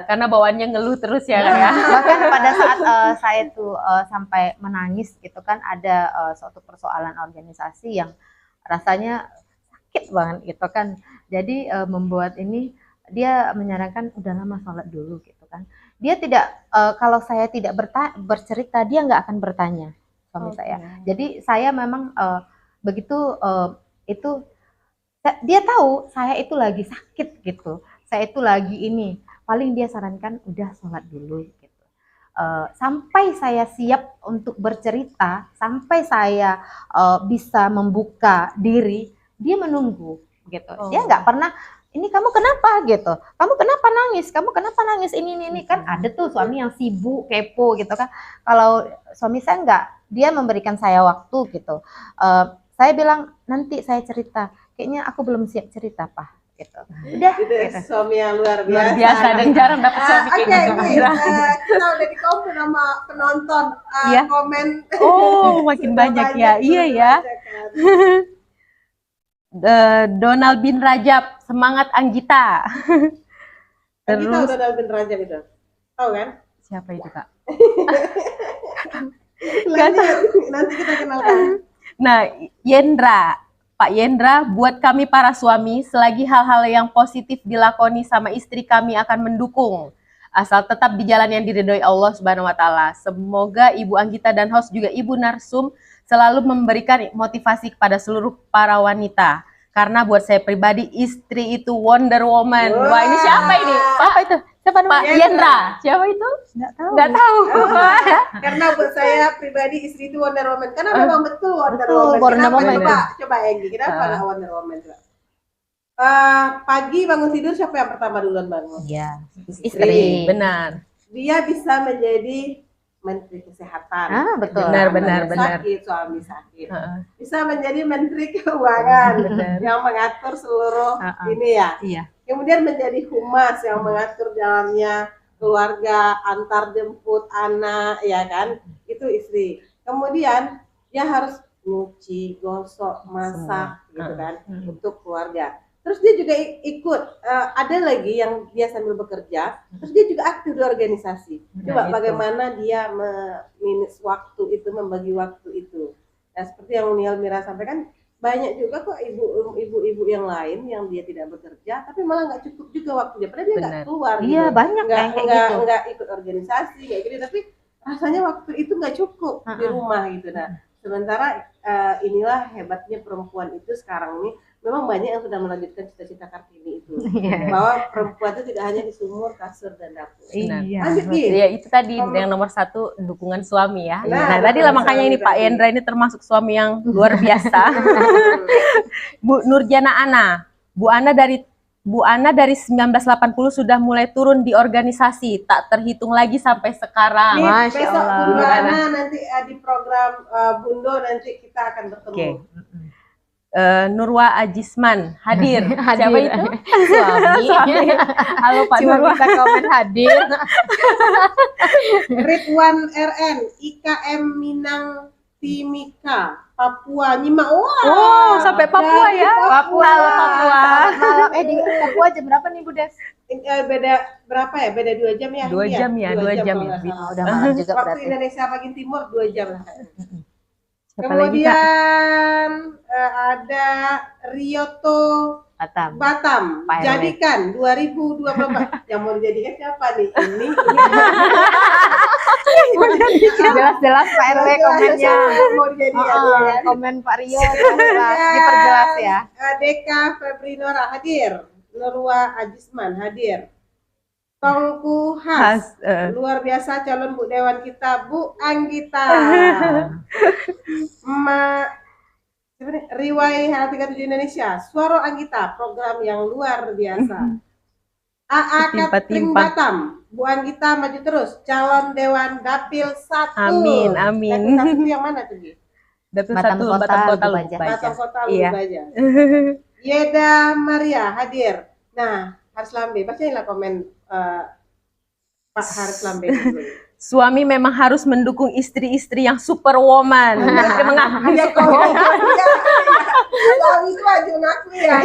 Karena bawaannya ngeluh terus ya kan ya. Bahkan pada saat saya tuh sampai menangis gitu kan, ada suatu persoalan organisasi yang rasanya sakit banget gitu kan. Jadi membuat ini dia menyarankan udah lama sholat dulu gitu kan. Dia tidak kalau saya tidak bercerita dia nggak akan bertanya suami saya. Jadi saya memang begitu itu dia tahu saya itu lagi sakit gitu. Saya itu lagi ini. Paling dia sarankan udah sholat dulu gitu. Sampai saya siap untuk bercerita, sampai saya bisa membuka diri, dia menunggu gitu. Dia nggak pernah ini kamu kenapa gitu, kamu kenapa nangis, ini kan ada tuh suami yang sibuk kepo gitu kan. Kalau suami saya enggak, dia memberikan saya waktu gitu. Saya bilang nanti saya cerita, kayaknya aku belum siap cerita Pak gitu. Udah gitu. Suami yang luar Luar biasa dan jarang dapat suami kayak gitu. Kita udah di komen sama penonton komen. Oh makin banyak ya, iya ya. Donald bin Rajab, semangat Anggita. Terus Anggita Donald bin Rajab itu, tahu kan? Siapa itu Kak? Nanti kita kenalkan. Nah, Yendra, Pak Yendra, buat kami para suami, selagi hal-hal yang positif dilakoni sama istri kami akan mendukung. Asal tetap di jalan yang diridhoi Allah Subhanahu wa taala. Semoga Ibu Anggita dan host juga Ibu Narsum selalu memberikan motivasi kepada seluruh para wanita. Karena buat saya pribadi istri itu Wonder Woman. Wah. Wah, ini siapa ini? Siapa itu? Siapa Pak namanya? Yendra. Siapa itu? Nggak tahu. Nggak tahu. Karena buat saya pribadi istri itu Wonder Woman. Karena memang betul Wonder Betul, Woman. Wonder Kenapa? Woman. Coba Enggi, kenapa nggak Wonder Woman coba? Pagi bangun tidur siapa yang pertama duluan bangun? Iya, Istri, benar. Dia bisa menjadi Menteri Kesehatan. Betul. Benar, Sakit, suami sakit. Heeh. Bisa menjadi Menteri Keuangan Benar. yang mengatur seluruh Heeh. ini ya. Iya. Kemudian menjadi humas yang mengatur jalannya keluarga, antar jemput anak, ya kan? Itu istri. Kemudian dia harus nyuci, gosok, masak, gitu kan, untuk keluarga. Terus dia juga ikut, ada lagi yang dia sambil bekerja, terus dia juga aktif di organisasi. Coba itu. bagaimana dia meminus waktu itu, membagi waktu itu. Nah, seperti yang Uni Elmira sampaikan, banyak juga kok ibu-ibu yang lain yang dia tidak bekerja, tapi malah nggak cukup juga waktunya. Padahal dia nggak Benar. keluar. Iya, gitu. banyak kayak gitu. Nggak ikut organisasi kayak gitu, tapi rasanya waktu itu nggak cukup di rumah gitu. Nah, sementara inilah hebatnya perempuan itu sekarang ini. Memang banyak yang sudah melanjutkan cita-cita Kartini itu, bahwa perempuan itu tidak hanya di sumur, kasur, dan dapur. Benar. Lanjut, Gi. Ya itu tadi yang nomor 1 dukungan suami ya. Nah, Nah, tadi lah makanya ini suami Pak tadi. Yendra ini termasuk suami yang luar biasa. Bu Nurjana Ana, Bu Ana dari 1980 sudah mulai turun di organisasi, tak terhitung lagi sampai sekarang. Nih, Masya besok Allah. Bunda Ana nanti di program Bundo nanti kita akan bertemu. Oke. Nurwa Ajisman hadir. Hadir. Siapa itu? Suami. Halo Pak Cuma Nurwa. bisa komen hadir. Ridwan RN, IKM Minang Timika, Papua, nyimak. Wah, Oh, sampai Papua dari ya. Papua. Halo Papua. Malam di Papua jam berapa nih Bu Des? Beda berapa ya? Beda 2 jam ya? 2 jam ya, 2 jam kalau ya. nggak salah. Udah malam juga Waktu berarti. Indonesia bagian timur 2 jam lah. Siapa lagi Kak? Kemudian ada Rioto Batam. Batam, Pak RW. jadikan 2024. Yang mau dijadikan siapa nih? Ini Jelas-jelas Pak RW komennya. mau dijadikan ya kan? Komen Pak Rio jelas, diperjelas ya. Deka Febrinora hadir, Nurwa Ajisman hadir, Tongku Has, luar biasa calon Bu Dewan kita Bu Anggita, Riwai H37 Indonesia, Suara Anggita, program yang luar biasa. AA Catering Timpa-timpa. Batam, Bu Anggita maju terus, calon Dewan Dapil 1. Amin, amin. Dapil 1 itu yang mana tuh, Gi? Dapil Batam 1 Kota, Batam Kota Lubuk Baja. Lubuk Baja. Batam Kota Iya. Lubuk Baja. Yeda Maria hadir. Nah, Haris Lambe, bacain lah komen Pak Haris Lambe dulu. Suami memang harus mendukung istri-istri yang superwoman. Berarti mengakui Ya kok suami itu aja ngaku ya.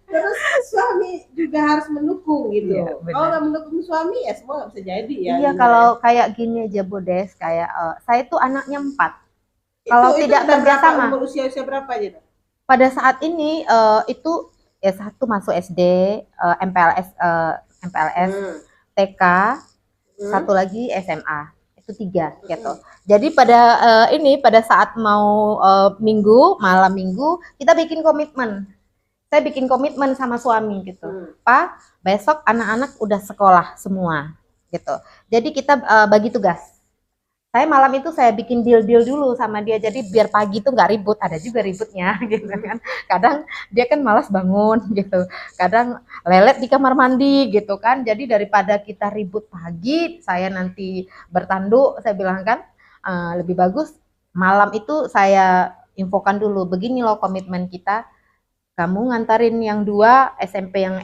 Terus suami juga harus mendukung gitu. Iya, benar. Kalau nggak mendukung suami ya semua nggak bisa jadi ya. Iya, kalau kayak gini aja Bu Des, kayak saya tuh anaknya 4. kalau tidak kerjasama. Umur usia berapa aja? Pada saat ini itu ya satu masuk SD, MPLS, TK, satu lagi SMA. Itu 3 gitu. Jadi pada saat mau malam minggu kita bikin komitmen. Saya bikin komitmen sama suami gitu. Pak, besok anak-anak udah sekolah semua gitu. Jadi kita bagi tugas. Saya malam itu saya bikin deal dulu sama dia. Jadi biar pagi tuh nggak ribut. Ada juga ributnya gitu kan. Kadang dia kan malas bangun gitu. Kadang lelet di kamar mandi gitu kan. Jadi daripada kita ribut pagi, saya nanti bertanduk, saya bilang kan lebih bagus malam itu saya infokan dulu. Begini loh komitmen kita. Kamu ngantarin yang 2 SMP yang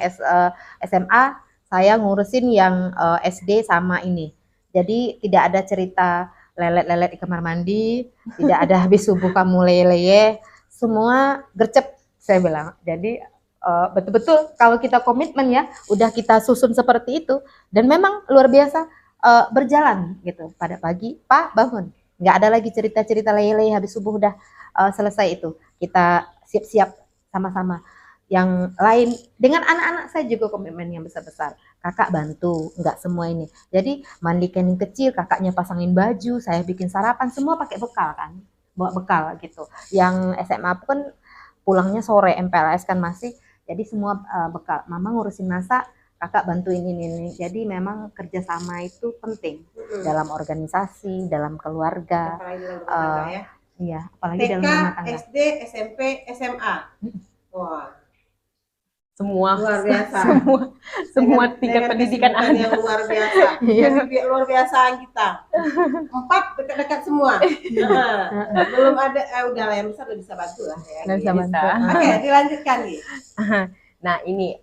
SMA, saya ngurusin yang SD sama ini. Jadi tidak ada cerita lelet-lelet di kamar mandi, tidak ada habis subuh kamu leye-leye, semua gercep saya bilang. Jadi betul-betul kalau kita komitmen ya, udah kita susun seperti itu dan memang luar biasa berjalan gitu. Pada pagi, Pak bangun, nggak ada lagi cerita-cerita leye-leye habis subuh udah selesai itu. Kita siap-siap sama-sama. Yang lain dengan anak-anak saya juga komitmen yang besar-besar. Kakak bantu, nggak semua ini. Jadi mandikan yang kecil, kakaknya pasangin baju, saya bikin sarapan, semua pakai bekal kan, bawa bekal gitu. Yang SMA pun pulangnya sore, MPLS kan masih, jadi semua bekal. Mama ngurusin masak, kakak bantuin ini. Jadi memang kerjasama itu penting dalam organisasi, dalam keluarga. Apalagi dalam rumah tangga ya. Iya, apalagi TK, dalam rumah tangga. SD, SMP, SMA. Wah, Semua luar biasa. semua tingkat Dengan pendidikan kesibukan ada. yang luar biasa. Iya. Jadi luar biasa kita. 4 dekat-dekat semua. Belum ada, udah lah yang besar udah bisa bantu lah ya. Nggak bisa bantu. Oke, dilanjutkan nih. Nah ini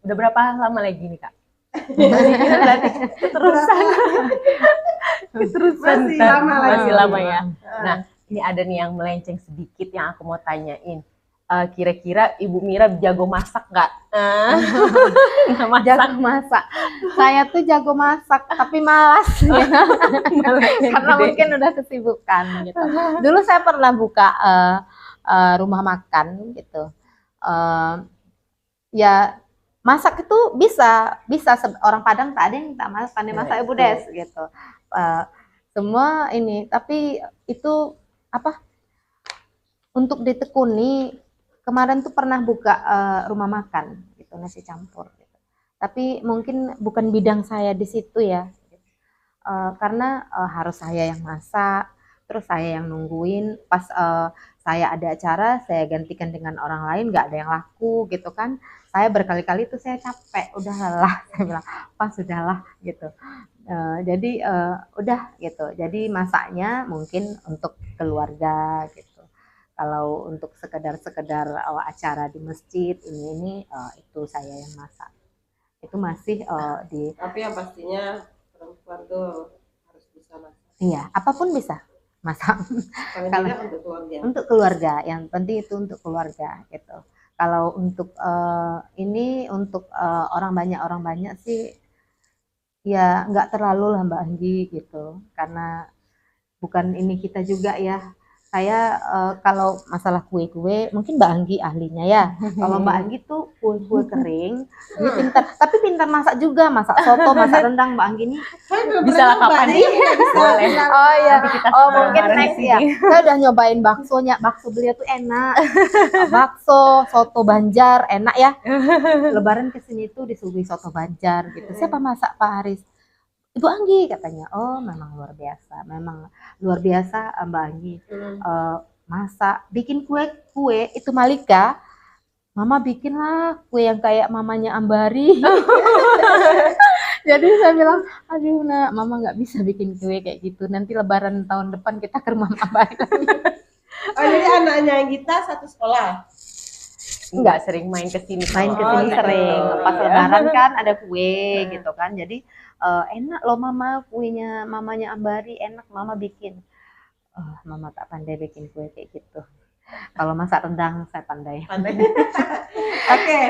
udah berapa lama lagi nih Kak? Keterusan. Keterusan. Masih lama lagi. Masih lama ya. Nah ini ada nih yang melenceng sedikit yang aku mau tanyain. Kira-kira Ibu Mira jago masak nggak? Masak. Jago masak. Saya tuh jago masak, tapi malas. Karena mungkin udah kesibukan gitu. Dulu saya pernah buka rumah makan gitu. Ya masak itu bisa orang Padang tak ada yang tak pandai masak Ibu Des gitu. Semua ini, tapi itu apa? Untuk ditekuni, kemarin tuh pernah buka rumah makan gitu, nasi campur gitu. Tapi mungkin bukan bidang saya di situ ya. Karena harus saya yang masak, terus saya yang nungguin, pas saya ada acara saya gantikan dengan orang lain, nggak ada yang laku gitu kan. Saya berkali-kali tuh saya capek, udahlah saya bilang, pas sudahlah gitu. Jadi udah gitu. Jadi masaknya mungkin untuk keluarga gitu. Kalau untuk sekedar acara di masjid ini itu saya yang masak. Itu masih di. Tapi yang pastinya perempuan tuh harus bisa masak. Iya, apapun bisa masak. Kalau tidak untuk keluarga. Untuk keluarga, yang penting itu untuk keluarga gitu. Kalau untuk ini untuk orang banyak sih ya nggak terlalu lah Mbak Anggi gitu, karena bukan ini kita juga ya. Saya kalau masalah kue-kue mungkin Mbak Anggi ahlinya ya. Kalau Mbak Anggi tuh kue-kue kering, dia pintar. Tapi pintar masak juga, masak soto, masak rendang. Mbak Anggi ini Bisa lah kapan nih? Boleh. oh iya, Nanti kita oh mungkin bareng next di ya. sini. Saya udah nyobain baksonya, bakso beliau tuh enak. Bakso, soto Banjar enak ya. Lebaran kesini tuh disuguhi soto Banjar gitu. Siapa masak Pak Haris? Ibu Anggi katanya. Oh memang luar biasa, memang luar biasa Mbak Anggi. Masak, bikin kue itu Malika. Mama bikin lah kue yang kayak mamanya Ambari. Jadi saya bilang, aduh nak, mama nggak bisa bikin kue kayak gitu. Nanti Lebaran tahun depan kita ke rumah Ambari lagi. Oh jadi anaknya kita satu sekolah. Nggak sering main ke sini. Main ke Oh, sini gitu. sering. Pas Iya. Lebaran kan ada kue gitu kan. Jadi enak loh mama, kuenya mamanya Ambari enak, mama bikin. Mama tak pandai bikin kue kayak gitu. Kalau masak rendang saya pandai. Oke,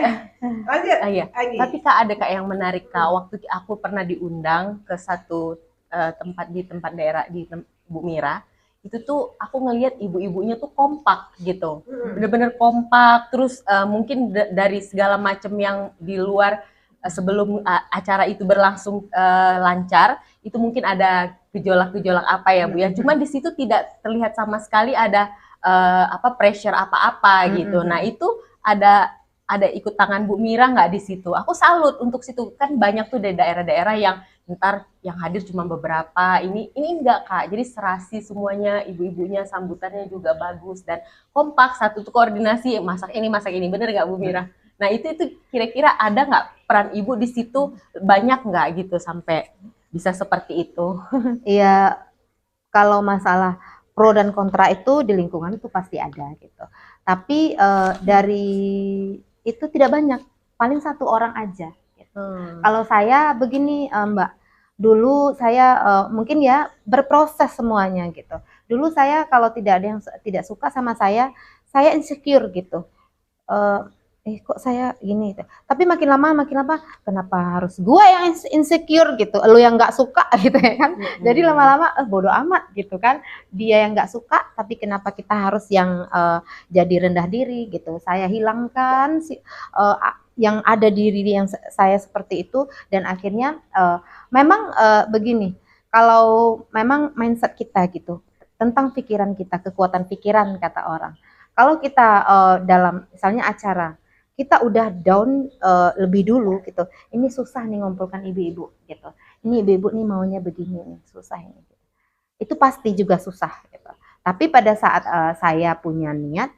lanjut. Iya. Lagi. Tapi Kak ada Kak yang menarik Kak. Waktu aku pernah diundang ke satu tempat daerah di Bu Mira, itu tuh aku ngelihat ibu-ibunya tuh kompak gitu, bener-bener kompak. Terus mungkin dari segala macam yang di luar sebelum acara itu berlangsung lancar, itu mungkin ada gejolak-gejolak apa ya Bu ya. Cuman di situ tidak terlihat sama sekali ada pressure apa-apa gitu. Nah itu ada ikut tangan Bu Mira nggak di situ? Aku salut untuk situ, kan banyak tuh dari daerah-daerah yang ntar yang hadir cuma beberapa, ini enggak Kak, jadi serasi semuanya, ibu-ibunya sambutannya juga bagus dan kompak, satu tuh koordinasi masak ini, bener nggak Bu Mira? Nah itu kira-kira ada nggak peran ibu di situ, banyak nggak gitu sampai bisa seperti itu? Iya, kalau masalah pro dan kontra itu di lingkungan itu pasti ada gitu. Tapi dari itu tidak banyak, paling satu orang aja. Gitu. Kalau saya begini Mbak, dulu saya mungkin ya berproses semuanya gitu. Dulu saya kalau tidak ada yang tidak suka sama saya insecure gitu. Kok saya gini gitu. Tapi makin lama kenapa harus gua yang insecure gitu, lu yang nggak suka gitu ya kan. Jadi lama-lama bodoh amat gitu kan, dia yang nggak suka tapi kenapa kita harus yang jadi rendah diri gitu. Saya hilangkan yang ada di diri yang saya seperti itu, dan akhirnya memang begini, kalau memang mindset kita gitu tentang pikiran kita, kekuatan pikiran kata orang. Kalau kita dalam misalnya acara kita udah down lebih dulu gitu, ini susah nih ngumpulkan ibu-ibu gitu, ini ibu-ibu nih maunya begini nih, susah ini gitu. Itu pasti juga susah gitu. Tapi pada saat saya punya niat,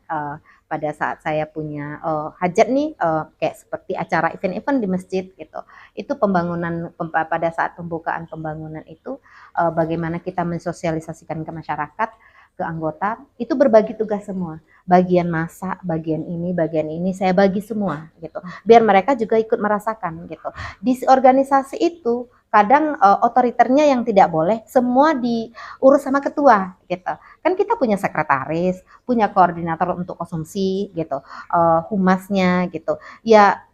pada saat saya punya hajat nih, kayak seperti acara event-event di masjid gitu, itu pembangunan pada saat pembukaan pembangunan itu bagaimana kita mensosialisasikan ke masyarakat, ke anggota, itu berbagi tugas semua, bagian masak, bagian ini saya bagi semua gitu, biar mereka juga ikut merasakan gitu. Di organisasi itu kadang otoriternya yang tidak boleh semua diurus sama ketua gitu. Kan kita punya sekretaris, punya koordinator untuk konsumsi gitu, humasnya gitu. Ya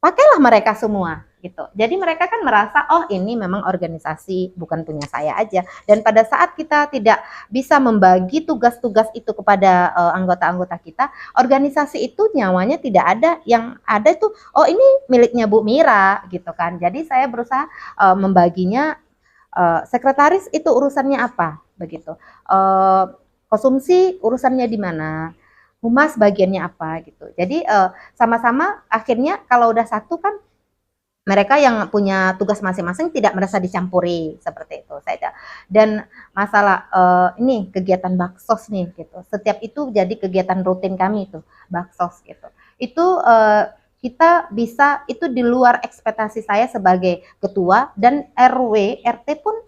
pakailah mereka semua gitu. Jadi mereka kan merasa oh ini memang organisasi bukan punya saya aja. Dan pada saat kita tidak bisa membagi tugas-tugas itu kepada anggota-anggota kita, organisasi itu nyawanya tidak ada. Yang ada itu oh ini miliknya Bu Mira gitu kan. Jadi saya berusaha membaginya, sekretaris itu urusannya apa begitu. Konsumsi urusannya di mana, humas bagiannya apa gitu. Jadi sama-sama akhirnya kalau udah satu kan mereka yang punya tugas masing-masing tidak merasa dicampuri seperti itu saya. Dan masalah ini kegiatan baksos nih gitu. Setiap itu jadi kegiatan rutin kami itu baksos gitu. Itu kita bisa itu di luar ekspektasi saya sebagai ketua dan RW RT pun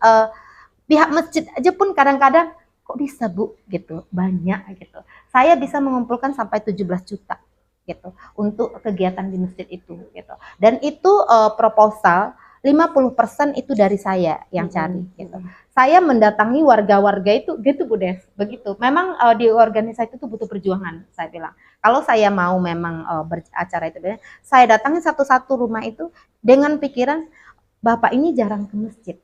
pihak masjid aja pun kadang-kadang kok bisa Bu gitu banyak gitu. Saya bisa mengumpulkan sampai 17 juta gitu untuk kegiatan di masjid itu gitu. Dan itu proposal 50% itu dari saya yang cari gitu. Saya mendatangi warga-warga itu gitu Bu Des, begitu. Memang di organisasi itu butuh perjuangan saya bilang. Kalau saya mau memang beracara itu, saya datangi satu-satu rumah itu dengan pikiran Bapak ini jarang ke masjid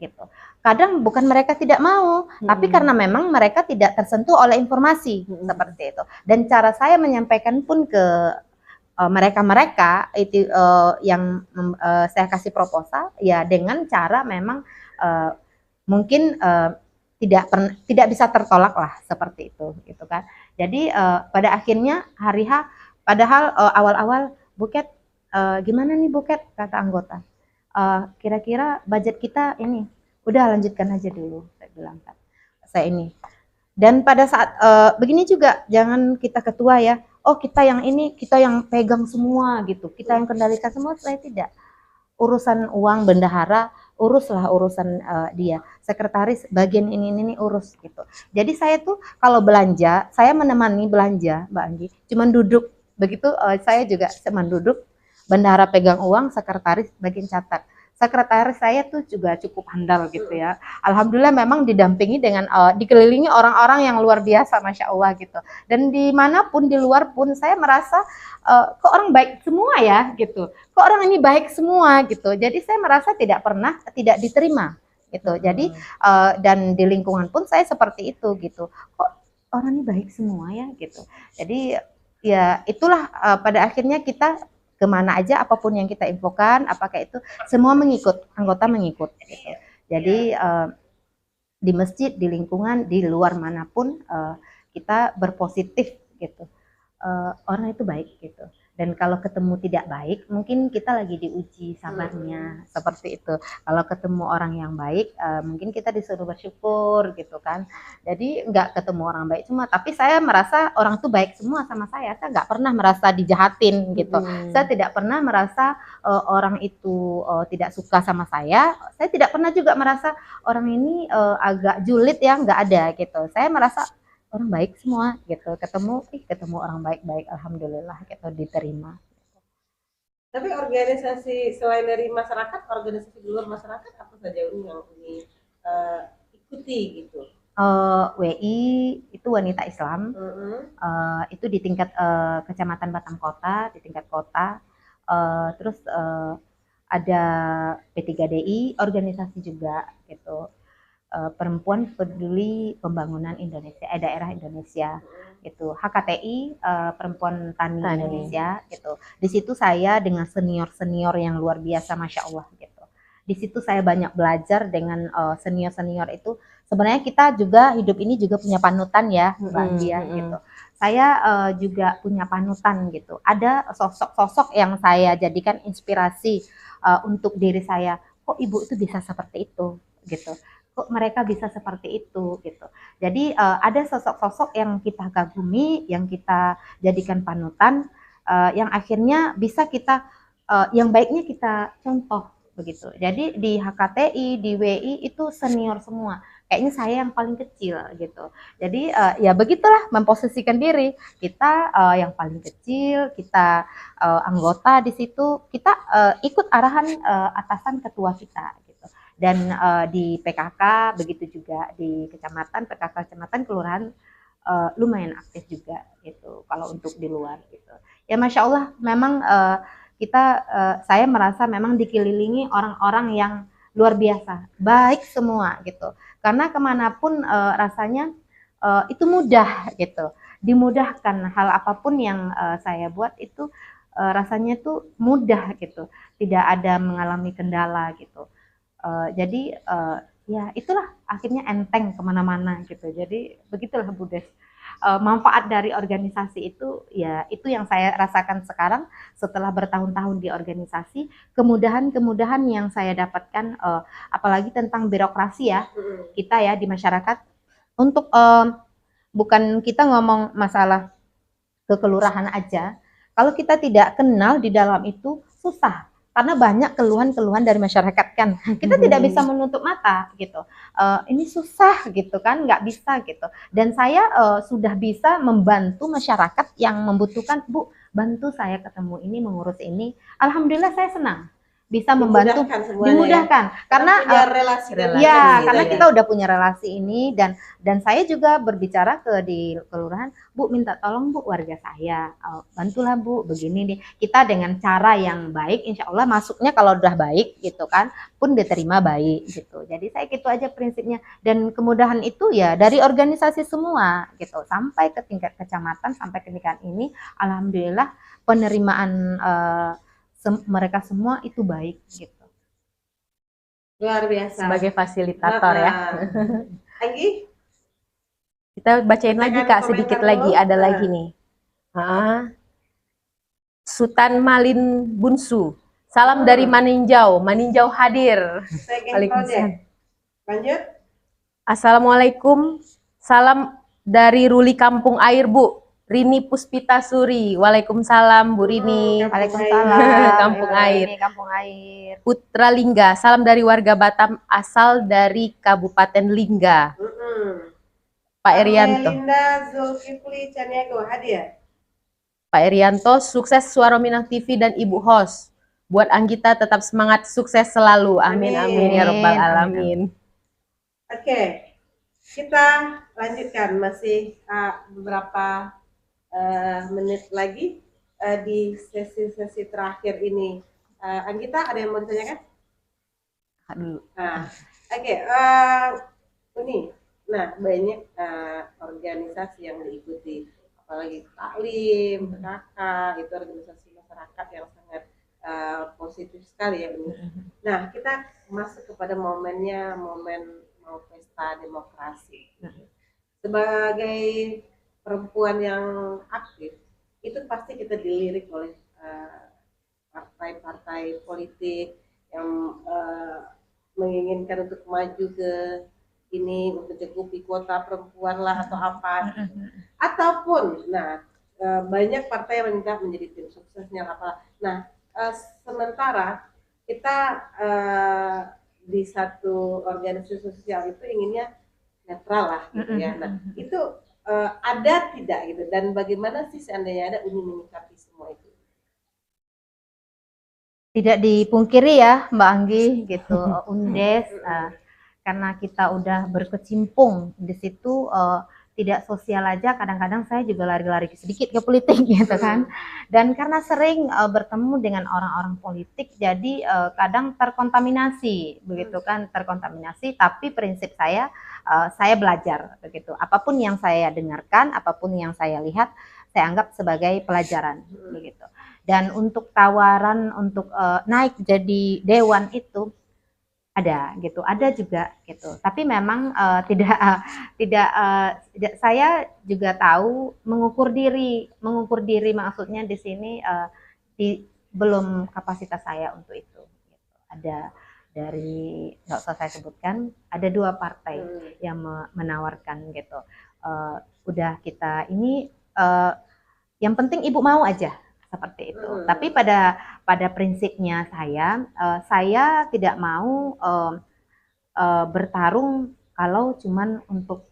gitu. Kadang bukan mereka tidak mau, tapi karena memang mereka tidak tersentuh oleh informasi seperti itu. Dan cara saya menyampaikan pun ke mereka-mereka itu yang saya kasih proposal ya dengan cara memang mungkin tidak bisa tertolak lah seperti itu gitu kan. Jadi pada akhirnya hari H padahal awal-awal Buket gimana nih Buket kata anggota. Kira-kira budget kita ini udah lanjutkan aja dulu saya bilang kan saya ini. Dan pada saat begini juga jangan kita ketua ya, oh kita yang ini kita yang pegang semua gitu, kita yang kendalikan semua. Saya tidak, urusan uang bendahara uruslah urusan dia, sekretaris bagian ini urus gitu. Jadi saya tuh kalau belanja saya menemani belanja Mbak Anggi, cuman duduk begitu. Saya juga cuman duduk, bendahara pegang uang, sekretaris bagian catat. Sekretaris saya tuh juga cukup handal gitu ya. Alhamdulillah memang didampingi dengan dikelilingi orang-orang yang luar biasa, masya Allah gitu. Dan dimanapun di luar pun saya merasa kok orang baik semua ya gitu. Kok orang ini baik semua gitu. Jadi saya merasa tidak pernah tidak diterima gitu. Jadi dan di lingkungan pun saya seperti itu gitu. Kok orang ini baik semua ya gitu. Jadi ya itulah pada akhirnya kita kemana aja apapun yang kita infokan, apakah itu semua mengikut, anggota mengikut gitu. Jadi di masjid, di lingkungan, di luar manapun kita berpositif gitu. Orang itu baik gitu. Dan kalau ketemu tidak baik, mungkin kita lagi diuji sabarnya seperti itu. Kalau ketemu orang yang baik, mungkin kita disuruh bersyukur gitu kan. Jadi nggak ketemu orang baik semua, tapi saya merasa orang itu baik semua sama saya. Saya nggak pernah merasa dijahatin gitu. Saya tidak pernah merasa orang itu tidak suka sama saya. Saya tidak pernah juga merasa orang ini agak julid ya, nggak ada gitu. Saya merasa orang baik semua gitu, ketemu orang baik-baik, alhamdulillah gitu diterima. Tapi organisasi selain dari masyarakat, organisasi di luar masyarakat apa saja yang ini ikuti gitu? WI itu wanita Islam, itu di tingkat kecamatan Batam Kota, di tingkat kota. Terus ada P3DI, organisasi juga gitu. Perempuan Peduli Pembangunan Indonesia, daerah Indonesia gitu. HKTI, Perempuan Tani Indonesia gitu. Di situ saya dengan senior-senior yang luar biasa, masya Allah gitu. Di situ saya banyak belajar dengan senior-senior itu. Sebenarnya kita juga hidup ini juga punya panutan ya Mbak Dia gitu. saya juga punya panutan gitu. Ada sosok-sosok yang saya jadikan inspirasi untuk diri saya. Kok ibu itu bisa seperti itu gitu. Kok mereka bisa seperti itu gitu. Jadi ada sosok-sosok yang kita kagumi, yang kita jadikan panutan, yang akhirnya bisa kita yang baiknya kita contoh begitu. Jadi di HKTI, di WI itu senior semua. Kayaknya saya yang paling kecil gitu. Jadi ya begitulah memposisikan diri. Kita yang paling kecil, kita anggota di situ, kita ikut arahan atasan ketua kita gitu. Dan di PKK begitu juga di kecamatan, PKK kecamatan, kelurahan lumayan aktif juga gitu. Kalau untuk di luar gitu. Ya Masya Allah, memang saya merasa memang dikelilingi orang-orang yang luar biasa, baik semua gitu. Karena kemanapun rasanya itu mudah gitu, dimudahkan hal apapun yang saya buat itu rasanya tuh mudah gitu, tidak ada mengalami kendala gitu. Jadi ya itulah akhirnya enteng kemana-mana gitu. Jadi begitulah Bu Des. Manfaat dari organisasi itu ya itu yang saya rasakan sekarang setelah bertahun-tahun di organisasi, kemudahan-kemudahan yang saya dapatkan apalagi tentang birokrasi ya kita ya di masyarakat untuk bukan kita ngomong masalah kekelurahan aja, kalau kita tidak kenal di dalam itu susah karena banyak keluhan-keluhan dari masyarakat kan, kita tidak bisa menutup mata gitu. Ini susah gitu kan, nggak bisa gitu. Dan saya sudah bisa membantu masyarakat yang membutuhkan, Bu, bantu saya ketemu ini, mengurus ini. Alhamdulillah saya senang bisa membantu, dimudahkan karena punya relasi ya karena kita udah punya relasi ini dan saya juga berbicara di kelurahan, Bu minta tolong Bu warga saya, bantulah Bu begini nih, kita dengan cara yang baik insya Allah masuknya kalau udah baik gitu kan pun diterima baik gitu. Jadi saya gitu aja prinsipnya, dan kemudahan itu ya dari organisasi semua gitu sampai ke tingkat kecamatan sampai ke tingkat ini, alhamdulillah penerimaan mereka semua itu baik gitu. Luar biasa. Sebagai fasilitator ya. Anggi? Kita bacain lagi Kak, sedikit lagi, ada lagi nih. Sultan Malin Bunsu. Salam dari Maninjau. Maninjau hadir. Waalaikumsalam. Lanjut. Assalamualaikum. Salam dari Ruli Kampung Air, Bu. Rini Puspita Suri. Waalaikumsalam Bu Rini. Waalaikumsalam. Kampung Air. Kampung Air. Putra Lingga. Salam dari warga Batam asal dari Kabupaten Lingga. Pak Erianto. Linda Zulkifli Caniago hadir. Pak Erianto, sukses Suara Minang TV dan Ibu host. Buat Anggita tetap semangat, sukses selalu. Amin, amin ya Rabbal Alamin. Oke, kita lanjutkan masih beberapa menit lagi di sesi-sesi terakhir ini. Anggita, ada yang mau ditanyakan? Oke, ini, nah banyak organisasi yang diikuti, apalagi taklim, PKK, itu organisasi masyarakat yang sangat positif sekali ya ini. Nah, kita masuk kepada momennya, momen mau pesta demokrasi. Sebagai perempuan yang aktif, itu pasti kita dilirik oleh partai-partai politik yang menginginkan untuk maju ke ini untuk mencukupi kuota perempuan lah atau apa, ataupun banyak partai yang minta menjadi tim suksesnya apa. Nah, sementara kita di satu organisasi sosial itu inginnya netral lah gitu ya. Nah, itu ada tidak gitu, dan bagaimana sih seandainya ada Uni menyikapi semua itu? Tidak dipungkiri ya Mbak Anggi gitu, Undes karena kita udah berkecimpung di situ, tidak sosial aja, kadang-kadang saya juga lari-lari sedikit ke politik gitu kan. Dan karena sering bertemu dengan orang-orang politik, jadi kadang terkontaminasi begitu kan, terkontaminasi. Tapi prinsip saya belajar begitu. Apapun yang saya dengarkan, apapun yang saya lihat, saya anggap sebagai pelajaran begitu. Dan untuk tawaran untuk naik jadi dewan itu, ada juga gitu. Tapi memang tidak saya juga tahu mengukur diri maksudnya di sini belum kapasitas saya untuk itu. Gitu. Ada dari nggak usah saya sebutkan, ada 2 partai yang menawarkan gitu. Udah kita ini yang penting ibu mau aja seperti itu. Tapi pada prinsipnya saya tidak mau bertarung kalau cuman untuk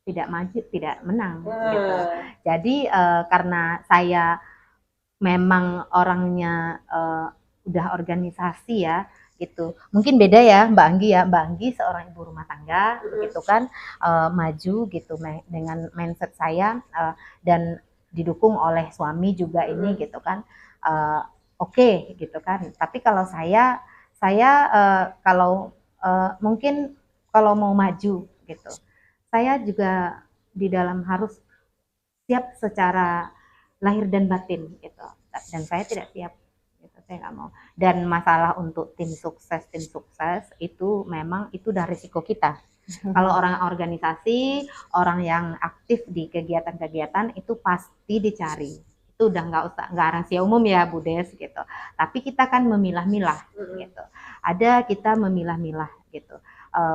tidak maju, tidak menang gitu. Jadi karena saya memang orangnya udah organisasi ya gitu. Mungkin beda ya Mbak Anggi ya. Mbak Anggi seorang ibu rumah tangga gitu kan, maju gitu dengan mindset saya dan didukung oleh suami juga ini gitu kan, oke, gitu kan. Tapi kalau saya kalau mungkin kalau mau maju gitu, saya juga di dalam harus siap secara lahir dan batin gitu, dan saya tidak siap gitu, saya nggak mau. Dan masalah untuk tim sukses itu memang itu udah risiko kita. Kalau orang organisasi, orang yang aktif di kegiatan-kegiatan itu pasti dicari. Itu udah nggak rahasia umum ya Bu Des gitu. Tapi kita kan memilah-milah gitu. Ada kita memilah-milah gitu.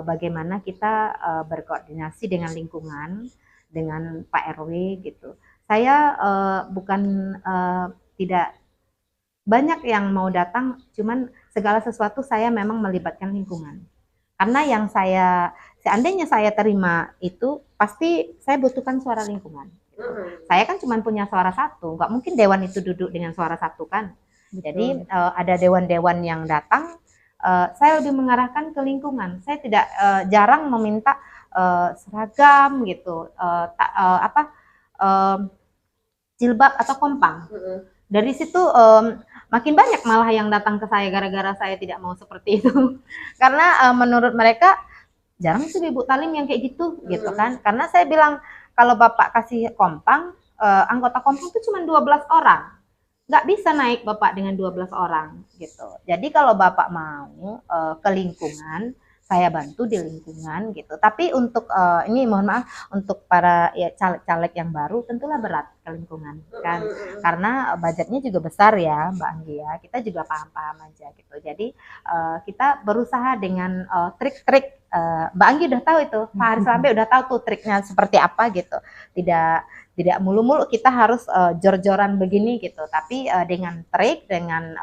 Bagaimana kita berkoordinasi dengan lingkungan, dengan Pak RW gitu. Saya bukan tidak banyak yang mau datang, cuman segala sesuatu saya memang melibatkan lingkungan. Karena yang seandainya saya terima itu, pasti saya butuhkan suara lingkungan. Saya kan cuma punya suara satu, nggak mungkin dewan itu duduk dengan suara satu kan. Jadi ada dewan-dewan yang datang, saya lebih mengarahkan ke lingkungan. Saya tidak jarang meminta seragam gitu, jilbab atau kompang. Dari situ makin banyak malah yang datang ke saya gara-gara saya tidak mau seperti itu. Karena menurut mereka jarang sih Ibu Talim yang kayak gitu gitu kan. Karena saya bilang kalau Bapak kasih kompang, anggota kompang itu cuma 12 orang. Nggak bisa naik Bapak dengan 12 orang gitu. Jadi kalau Bapak mau ke lingkungan, saya bantu di lingkungan gitu. Tapi untuk ini mohon maaf untuk para ya caleg-caleg yang baru tentulah berat ke lingkungan kan. Karena budgetnya juga besar ya Mbak Anggi ya. Kita juga paham-paham aja gitu. Jadi kita berusaha dengan trik-trik Mbak Anggi udah tahu itu. Pak Haris Lambe udah tahu tuh triknya seperti apa gitu. Tidak mulu-mulu kita harus jor-joran begini gitu. Tapi dengan trik, dengan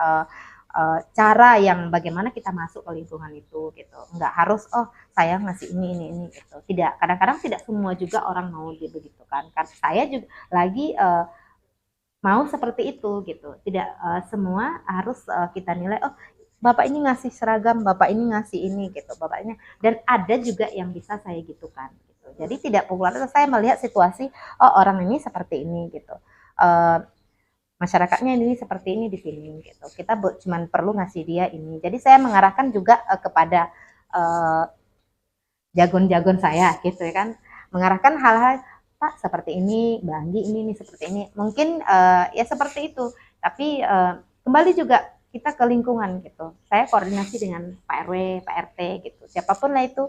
cara yang bagaimana kita masuk ke lingkungan itu gitu. Nggak harus saya ngasih ini gitu. Tidak, kadang-kadang tidak semua juga orang mau begitu kan. Karena saya juga lagi mau seperti itu gitu. Tidak semua harus kita nilai Bapak ini ngasih seragam, Bapak ini ngasih ini gitu, Bapak ini. Dan ada juga yang bisa saya gitukan gitu. Jadi tidak populer, saya melihat situasi orang ini seperti ini gitu. Masyarakatnya ini seperti ini di sini gitu. Kita cuma perlu ngasih dia ini. Jadi saya mengarahkan juga kepada jagon-jagon saya gitu ya kan. Mengarahkan hal-hal Pak seperti ini, Mbak Anggi ini seperti ini. Mungkin ya seperti itu. Tapi kembali juga kita ke lingkungan gitu. Saya koordinasi dengan Pak RW, Pak RT gitu. Siapapun lah itu,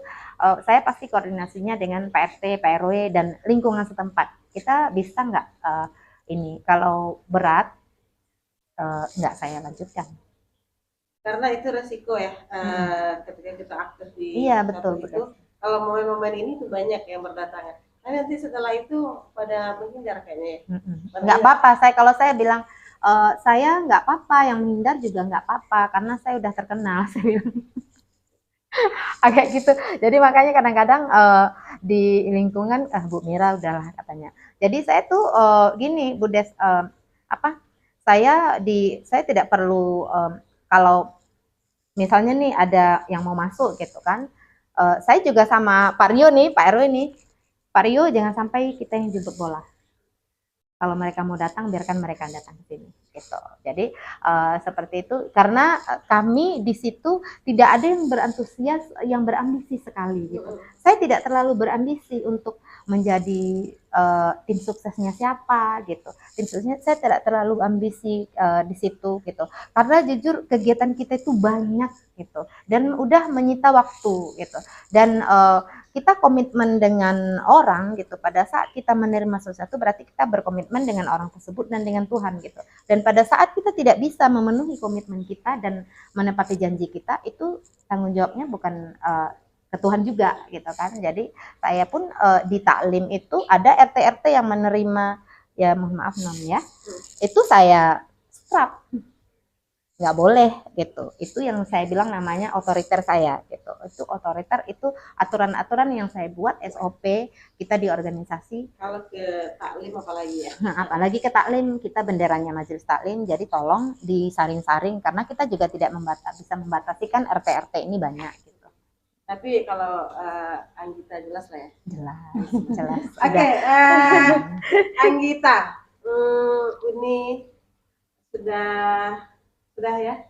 saya pasti koordinasinya dengan Pak RT, Pak RW dan lingkungan setempat. Kita bisa nggak ini kalau berat nggak saya lanjutkan karena itu resiko ya ketika kita aktif di iya betul itu kalau momen-momen ini tuh banyak yang berdatangan nanti setelah itu pada menghindar kayaknya ya. Nggak apa-apa kalau saya bilang saya nggak apa-apa yang menghindar juga nggak apa-apa karena saya udah terkenal saya bilang agak gitu. Jadi makanya kadang-kadang di lingkungan Bu Mira udahlah katanya. Jadi saya tuh gini Bu Des saya tidak perlu kalau misalnya nih ada yang mau masuk gitu kan. Saya juga sama Pak Rio nih, Pak RW nih. Pak Rio jangan sampai kita yang jemput bola. Kalau mereka mau datang biarkan mereka datang ke sini gitu. Jadi seperti itu karena kami di situ tidak ada yang berantusias yang berambisi sekali gitu. saya tidak terlalu berambisi untuk menjadi tim suksesnya siapa gitu. Tim suksesnya saya tidak terlalu ambisi di situ gitu. Karena jujur kegiatan kita itu banyak gitu dan udah menyita waktu gitu. Dan kita komitmen dengan orang gitu. Pada saat kita menerima sesuatu berarti kita berkomitmen dengan orang tersebut dan dengan Tuhan gitu. Dan pada saat kita tidak bisa memenuhi komitmen kita dan menepati janji kita, itu tanggung jawabnya bukan ke Tuhan juga gitu kan. Jadi saya pun di taklim itu ada RT-RT yang menerima, ya mohon maaf non ya, itu saya strap, nggak boleh gitu. Itu yang saya bilang namanya otoriter saya gitu. Itu otoriter, itu aturan-aturan yang saya buat SOP kita di organisasi. Kalau ke taklim apalagi ya? Nah, apalagi ke taklim, kita benderanya majelis taklim, jadi tolong disaring-saring karena kita juga tidak bisa membatasi kan RT-RT ini banyak gitu. Tapi kalau Anggita jelas lah ya? Jelas. Oke, Anggita, ini sudah ya.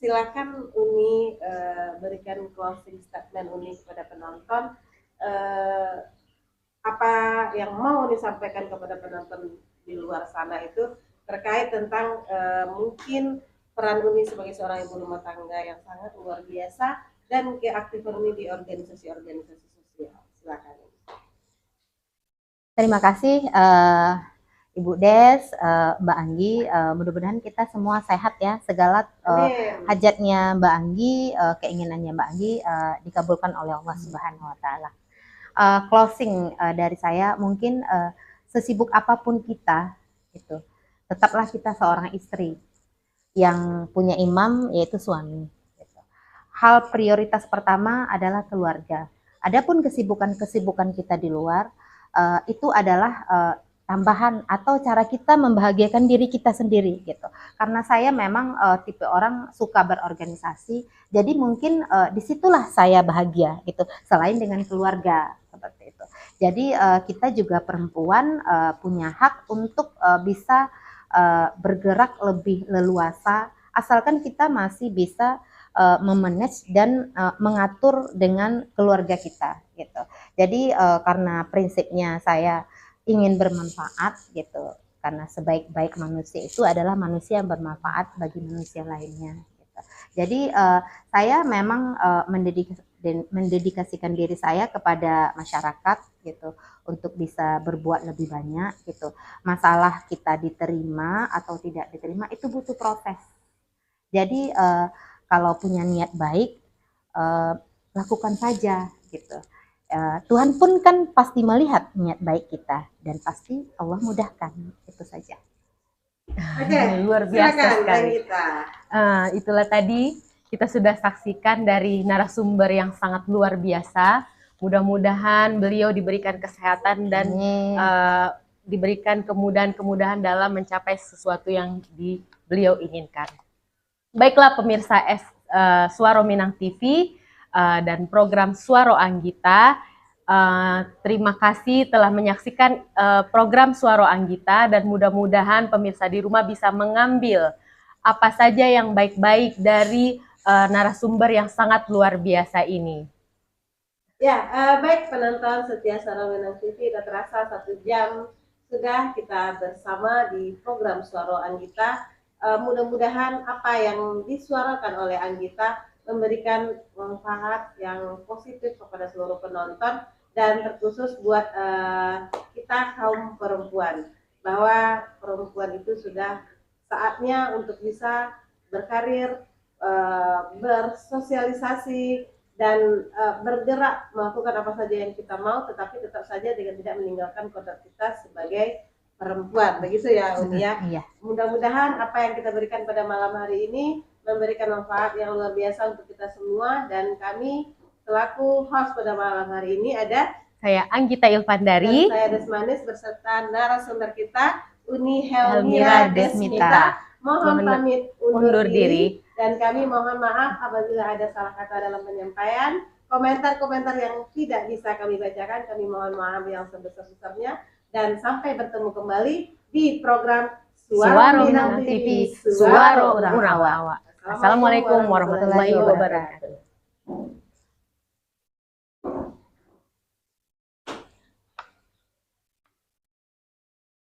Silakan Uni berikan closing statement Uni kepada penonton. Apa yang mau disampaikan kepada penonton di luar sana itu terkait tentang mungkin peran Uni sebagai seorang ibu rumah tangga yang sangat luar biasa dan keaktifan Uni di organisasi-organisasi sosial. Silakan. Terima kasih Ibu Des, Mbak Anggi. Mudah-mudahan kita semua sehat ya. Segala hajatnya Mbak Anggi, keinginannya Mbak Anggi dikabulkan oleh Allah Subhanahu Wa Taala. Closing dari saya, mungkin sesibuk apapun kita, itu tetaplah kita seorang istri yang punya imam, yaitu suami. Hal prioritas pertama adalah keluarga. Adapun kesibukan-kesibukan kita di luar, itu adalah tambahan atau cara kita membahagiakan diri kita sendiri gitu. Karena saya memang tipe orang suka berorganisasi, jadi mungkin disitulah saya bahagia gitu. Selain dengan keluarga seperti itu. Jadi kita juga perempuan punya hak untuk bisa bergerak lebih leluasa, asalkan kita masih bisa memanage dan mengatur dengan keluarga kita gitu. Jadi karena prinsipnya saya ingin bermanfaat gitu, karena sebaik-baik manusia itu adalah manusia yang bermanfaat bagi manusia lainnya gitu. Jadi saya memang mendedikasikan diri saya kepada masyarakat gitu untuk bisa berbuat lebih banyak gitu. Masalah kita diterima atau tidak diterima itu butuh proses. Jadi kalau punya niat baik, lakukan saja gitu. Tuhan pun kan pasti melihat niat baik kita dan pasti Allah mudahkan, itu saja. Oke, Luar biasa silakan, sekali. Anggita. Itulah tadi kita sudah saksikan dari narasumber yang sangat luar biasa. Mudah-mudahan beliau diberikan kesehatan dan diberikan kemudahan-kemudahan dalam mencapai sesuatu yang beliau inginkan. Baiklah pemirsa Suaro Minang TV dan program Suaro Anggita, terima kasih telah menyaksikan program Suaro Anggita dan mudah-mudahan pemirsa di rumah bisa mengambil apa saja yang baik-baik dari narasumber yang sangat luar biasa ini. Ya, baik penonton setia Suaro Minang TV, sudah terasa 1 jam sudah kita bersama di program Suaro Anggita. Mudah-mudahan apa yang disuarakan oleh Anggita memberikan manfaat yang positif kepada seluruh penonton dan terkhusus buat kita kaum perempuan, bahwa perempuan itu sudah saatnya untuk bisa berkarir, bersosialisasi dan bergerak melakukan apa saja yang kita mau, tetapi tetap saja dengan tidak meninggalkan kodrat kita sebagai perempuan, begitu ya Uni ya. Iya. Mudah-mudahan apa yang kita berikan pada malam hari ini memberikan manfaat yang luar biasa untuk kita semua, dan kami selaku host pada malam hari ini ada Saya Anggita Ilvandari, dan saya Desmanis beserta narasumber kita Uni Helmira Helmira Desmita. Desmita. Mohon pamit undur diri. dan kami mohon maaf apabila ada salah kata dalam penyampaian. Komentar-komentar yang tidak bisa kami bacakan, kami mohon maaf yang sebesar-besarnya. Dan sampai bertemu kembali di program Suaro Minang TV, Suaro Urawa. Assalamualaikum warahmatullahi wabarakatuh.